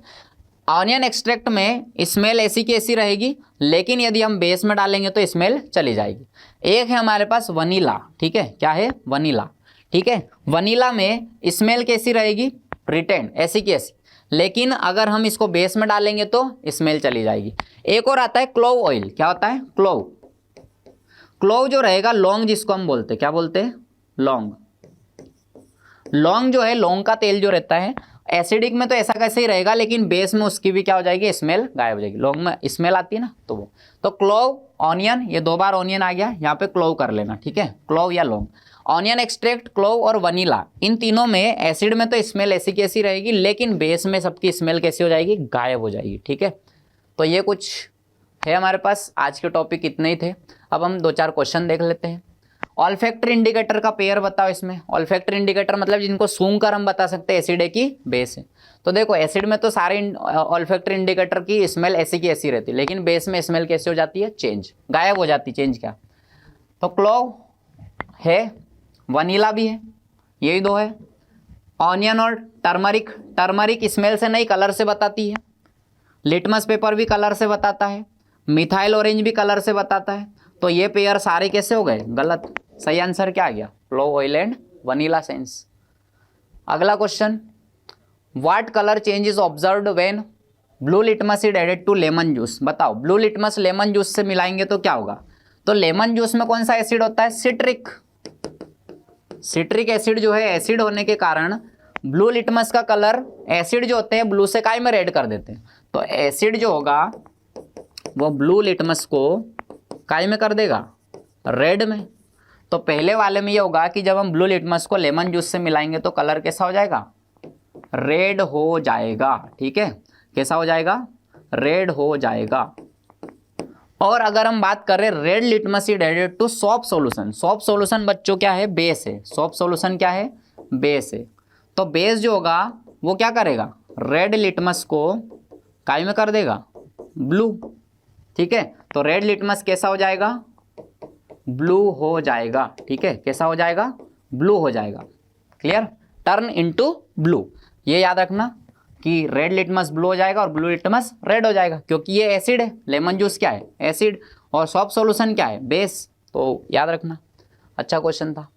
S1: ऑनियन एक्सट्रैक्ट में स्मेल ऐसी की ऐसी रहेगी, लेकिन यदि हम बेस में डालेंगे तो स्मेल चली जाएगी। एक है हमारे पास वनीला, ठीक है, क्या है, वनीला। ठीक है, वनीला में स्मेल कैसी रहेगी, रिटेन ऐसी की ऐसी, लेकिन अगर हम इसको बेस में डालेंगे तो स्मेल चली जाएगी। एक और आता है क्लोव ऑयल, क्या होता है, क्लोव। क्लोव जो रहेगा, लौंग जिसको हम बोलते हैं, क्या बोलते हैं, लौंग। लौंग जो है, लौंग का तेल जो रहता है, एसिडिक में तो ऐसा कैसे ही रहेगा, लेकिन बेस में उसकी भी क्या हो जाएगी, स्मेल गायब हो जाएगी। लौंग में स्मेल आती है ना, तो वो, तो क्लोव, ऑनियन, ये दो बार ऑनियन आ गया, यहाँ पे क्लोव कर लेना। ठीक है, क्लोव या लौंग। ऑनियन एक्सट्रैक्ट, क्लोव और वनीला, इन तीनों में एसिड में तो स्मेल ऐसी कैसी रहेगी, लेकिन बेस में सबकी स्मेल कैसी हो जाएगी, गायब हो जाएगी। ठीक है, तो ये कुछ है हमारे पास। आज के टॉपिक इतने ही थे। अब हम दो चार क्वेश्चन देख लेते हैं। ऑल्फैक्टरी इंडिकेटर का पेयर बताओ इसमें। ऑल्फैक्टरी इंडिकेटर मतलब जिनको सूंघ कर हम बता सकते हैं एसिड है कि बेस है। तो देखो एसिड में तो सारे ऑल्फैक्टरी इंडिकेटर की स्मेल ऐसी की ऐसी रहती है, लेकिन बेस में स्मेल कैसे हो जाती है, चेंज, गायब हो जाती है। चेंज क्या, तो क्लोव है, वनीला भी है, यही दो है। ऑनियन और टर्मरिक, टर्मरिक स्मेल से नहीं कलर से बताती है। लिटमस पेपर भी कलर से बताता है, मिथाइल ऑरेंज भी कलर से बताता है। तो ये पेयर सारे कैसे हो गए, गलत। सही आंसर क्या आ गया, clove oil and vanilla essence. अगला question, what colour change is observed when blue litmus is added to lemon juice. बताओ, ब्लू लिटमस लेमन जूस से मिलाएंगे तो क्या होगा। तो लेमन जूस में कौन सा एसिड होता है, सिट्रिक। सिट्रिक एसिड जो है, एसिड होने के कारण ब्लू लिटमस का कलर, एसिड जो होते हैं ब्लू से काय में रेड कर देते हैं। तो एसिड जो होगा वो ब्लू लिटमस को काय में कर देगा, रेड में। तो पहले वाले में ये होगा कि जब हम ब्लू लिटमस को लेमन जूस से मिलाएंगे तो कलर कैसा हो जाएगा, रेड हो जाएगा। ठीक है, कैसा हो जाएगा, रेड हो जाएगा। और अगर हम बात करें red litmus is added to soap solution. Soap solution बच्चों क्या है, बेस है। सोप सॉल्यूशन क्या है, बेस है। तो बेस जो होगा वो क्या करेगा, रेड लिटमस को काय में कर देगा, ब्लू। ठीक है, तो रेड लिटमस कैसा हो जाएगा, ब्लू हो जाएगा। ठीक है, कैसा हो जाएगा, ब्लू हो जाएगा। Clear, turn into blue. ये याद रखना कि रेड लिटमस ब्लू हो जाएगा और ब्लू लिटमस रेड हो जाएगा, क्योंकि ये एसिड है। लेमन जूस क्या है, एसिड, और सोप सॉल्यूशन क्या है, बेस। तो याद रखना, अच्छा क्वेश्चन था।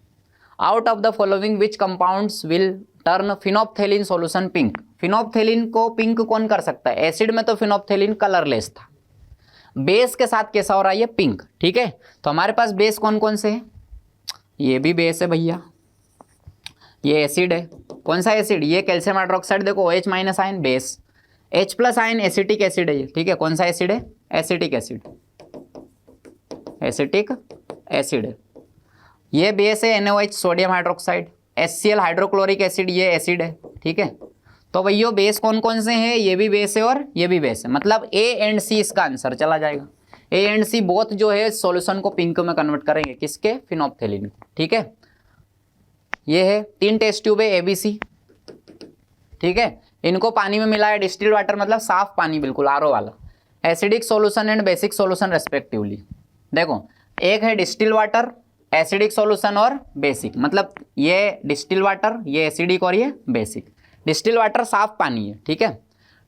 S1: Out of the following which compounds will turn phenolphthalein solution pink. Phenolphthalein को पिंक कौन कर सकता है, एसिड में तो फिनोल्फ्थेलिन कलरलेस था, बेस के साथ कैसा हो रहा है, ये पिंक। ठीक है, तो हमारे पास बेस कौन कौन से हैं, ये भी बेस है भैया, ये एसिड है। कौन सा एसिड, ये कैल्शियम हाइड्रोक्साइड, देखो OH- ion base, H plus ion acetic acid है ये, ठीक है। कौन सा एसिड है? एसिटिक एसिड, एसिटिक एसिड है। ये बेस है NaOH sodium hydroxide, HCl hydrochloric acid ये एसिड है, ठीक है। तो भैया बेस कौन कौन से हैं? ये भी बेस है और ये भी बेस है, मतलब A एंड C इसका आंसर चला जाएगा। A एंड C बोथ जो है सॉल्यूशन को पिंक में कन्वर्ट करेंगे, किसके? फिनोप्थेलिन, ठीक है। ये है 3 टेस्ट ट्यूब है ABC, ठीक है। इनको पानी में मिलाया, डिस्टिल्ड वाटर मतलब साफ पानी बिल्कुल RO वाला, acidic solution and basic solution respectively. देखो एक है डिस्टिल वाटर, एसिडिक सॉल्यूशन और बेसिक, मतलब ये डिस्टिल वाटर, ये एसिडिक और ये बेसिक। डिस्टिल वाटर साफ पानी है, ठीक है।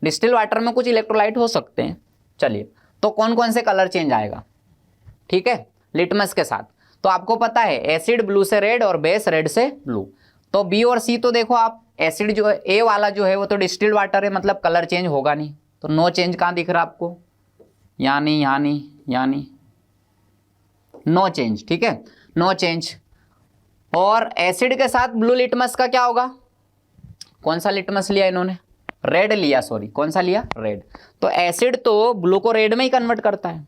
S1: डिस्टिल वाटर में कुछ इलेक्ट्रोलाइट हो सकते हैं। चलिए, तो कौन कौन से कलर चेंज आएगा, ठीक है, लिटमस के साथ। तो आपको पता है एसिड ब्लू से रेड और बेस रेड से ब्लू। तो बी और सी तो देखो आप, एसिड जो है ए वाला जो है वो तो डिस्टिल्ड वाटर है, मतलब कलर चेंज होगा नहीं। तो नो चेंज कहाँ दिख रहा है आपको? यानी नो चेंज, ठीक है, नो चेंज। और एसिड के साथ ब्लू लिटमस का क्या होगा? कौन सा लिटमस लिया इन्होंने? रेड लिया, सॉरी, कौन सा लिया? रेड। तो एसिड तो ब्लू को रेड में ही कन्वर्ट करता है।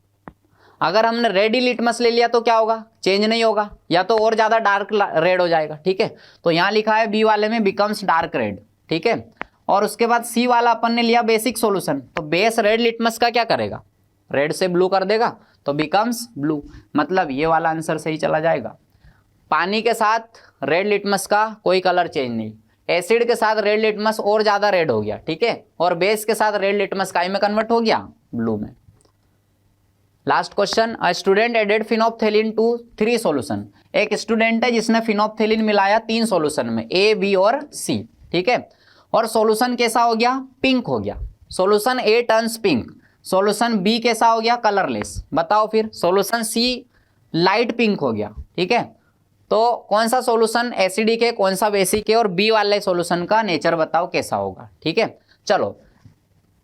S1: अगर हमने रेड ही लिटमस ले लिया तो क्या होगा? चेंज नहीं होगा, या तो और ज्यादा डार्क रेड हो जाएगा, ठीक है। तो यहां लिखा है बी वाले में बिकम्स डार्क रेड, ठीक है। और उसके बाद सी वाला अपन ने लिया बेसिक सॉल्यूशन, तो बेस रेड लिटमस का क्या करेगा? रेड से ब्लू कर देगा, तो बिकम्स ब्लू, मतलब ये वाला आंसर सही चला जाएगा। पानी के साथ रेड लिटमस का कोई कलर चेंज नहीं, एसिड के साथ रेड लिटमस और ज्यादा रेड हो गया, ठीक है, और बेस के साथ रेड लिटमस काय में कन्वर्ट हो गया? ब्लू में। Last question, a student added phenolphthalein to 3 solution. एक स्टूडेंट है जिसने फिनोप्थेलिन मिलाया 3 सॉल्यूशन में, A, B और C, ठीक है। और सॉल्यूशन कैसा हो गया? पिंक हो गया। Solution A turns pink, solution B कैसा हो गया? कलरलेस। बताओ फिर, सॉल्यूशन C लाइट पिंक हो गया, ठीक है। तो कौन सा सॉल्यूशन एसिडिक है, कौन सा बेसिक है, और बी वाले सॉल्यूशन का नेचर बताओ कैसा होगा, ठीक है। चलो,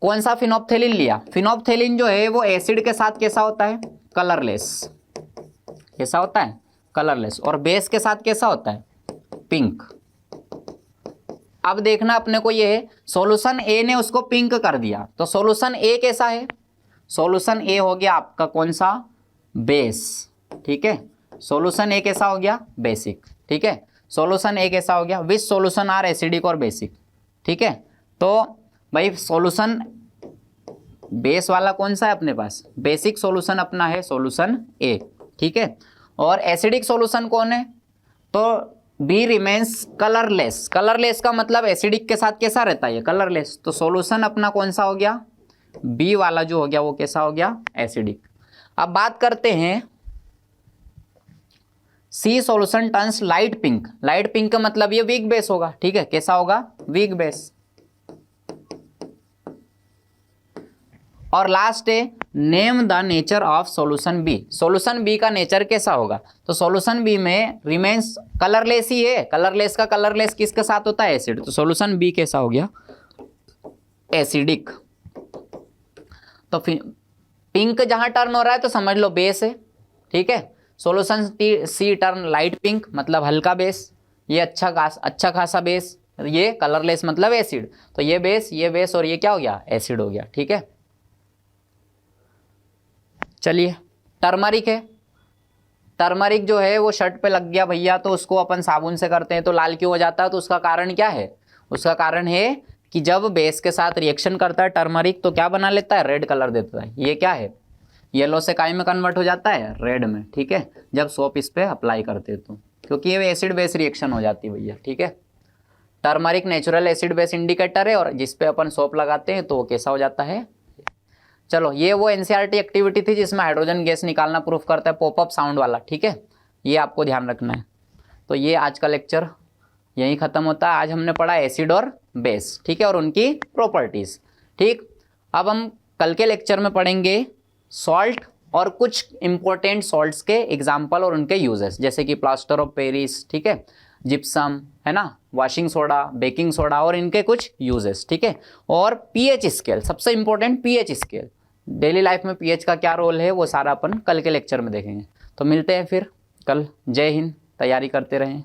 S1: कौन सा फिनोप्थेलिन लिया? फिनोप्थेलिन जो है वो एसिड के साथ कैसा होता है? कलरलेस। कैसा होता है? कलरलेस। और बेस के साथ कैसा होता है? पिंक। अब देखना अपने को ये है, सॉल्यूशन ए ने उसको पिंक कर दिया, तो सॉल्यूशन ए कैसा है? सॉल्यूशन ए हो गया आपका कौन सा? बेस, ठीक है। सॉल्यूशन ए कैसा हो गया? बेसिक, ठीक है। सॉल्यूशन ए कैसा हो गया? विच सॉल्यूशन आर एसिडिक और बेसिक, ठीक है। तो भाई सॉल्यूशन बेस वाला कौन सा है अपने पास? बेसिक सॉल्यूशन अपना है सॉल्यूशन ए, ठीक है। और एसिडिक सॉल्यूशन कौन है? तो बी रिमेन्स कलरलेस। कलरलेस का मतलब एसिडिक के साथ कैसा रहता है? कलरलेस। तो सॉल्यूशन अपना कौन सा हो गया? बी वाला जो हो गया वो कैसा हो गया? एसिडिक। अब बात करते हैं C solution turns light pink. Light pink का मतलब ये वीक बेस होगा, ठीक है। कैसा होगा? Weak base. और लास्ट है name the nature of solution B. Solution B का नेचर कैसा होगा? तो सॉल्यूशन बी में रिमेन्स कलरलेस ही है। कलरलेस का कलरलेस किसके साथ होता है? एसिड। तो सॉल्यूशन बी कैसा हो गया? एसिडिक। तो पिंक जहां टर्न हो रहा है तो समझ लो बेस है, ठीक है। सॉल्यूशन सी टर्न लाइट पिंक, मतलब हल्का बेस। ये अच्छा खासा बेस। ये कलरलेस मतलब एसिड। तो ये बेस और ये क्या हो गया? एसिड हो गया, ठीक है। चलिए, टर्मरिक है। टर्मरिक जो है वो शर्ट पे लग गया भैया, तो उसको अपन साबुन से करते हैं तो लाल क्यों हो जाता है? तो उसका कारण क्या है? उसका कारण है कि जब बेस के साथ रिएक्शन करता है टर्मरिक तो क्या बना लेता है? रेड कलर देता है। ये क्या है? येलो से काय में कन्वर्ट हो जाता है? रेड में, ठीक है, जब सोप इस पे अप्लाई करते हैं तो, क्योंकि ये एसिड बेस रिएक्शन हो जाती है भैया, ठीक है। Turmeric natural acid base indicator है, और जिस पे अपन सोप लगाते हैं तो वो कैसा हो जाता है? चलो, ये वो एनसीईआरटी एक्टिविटी थी जिसमें हाइड्रोजन गैस निकालना प्रूफ करता है, पॉपअप साउंड वाला, ठीक है। ये आपको ध्यान रखना है। तो ये आज का लेक्चर यहीं ख़त्म होता है। आज हमने पढ़ा एसिड और बेस, ठीक है, और उनकी प्रॉपर्टीज़, ठीक। अब हम कल के लेक्चर में पढ़ेंगे सॉल्ट और कुछ इंपॉर्टेंट सॉल्ट्स के एग्जाम्पल और उनके यूजेस, जैसे कि प्लास्टर ऑफ पेरिस, ठीक है, जिप्सम, है ना, वॉशिंग सोडा, बेकिंग सोडा, और इनके कुछ यूजेस, ठीक है। और पीएच स्केल, सबसे important pH scale, daily life में पीएच का क्या रोल है वो सारा अपन कल के लेक्चर में देखेंगे। तो मिलते हैं फिर कल। जय हिंद। तैयारी करते रहें।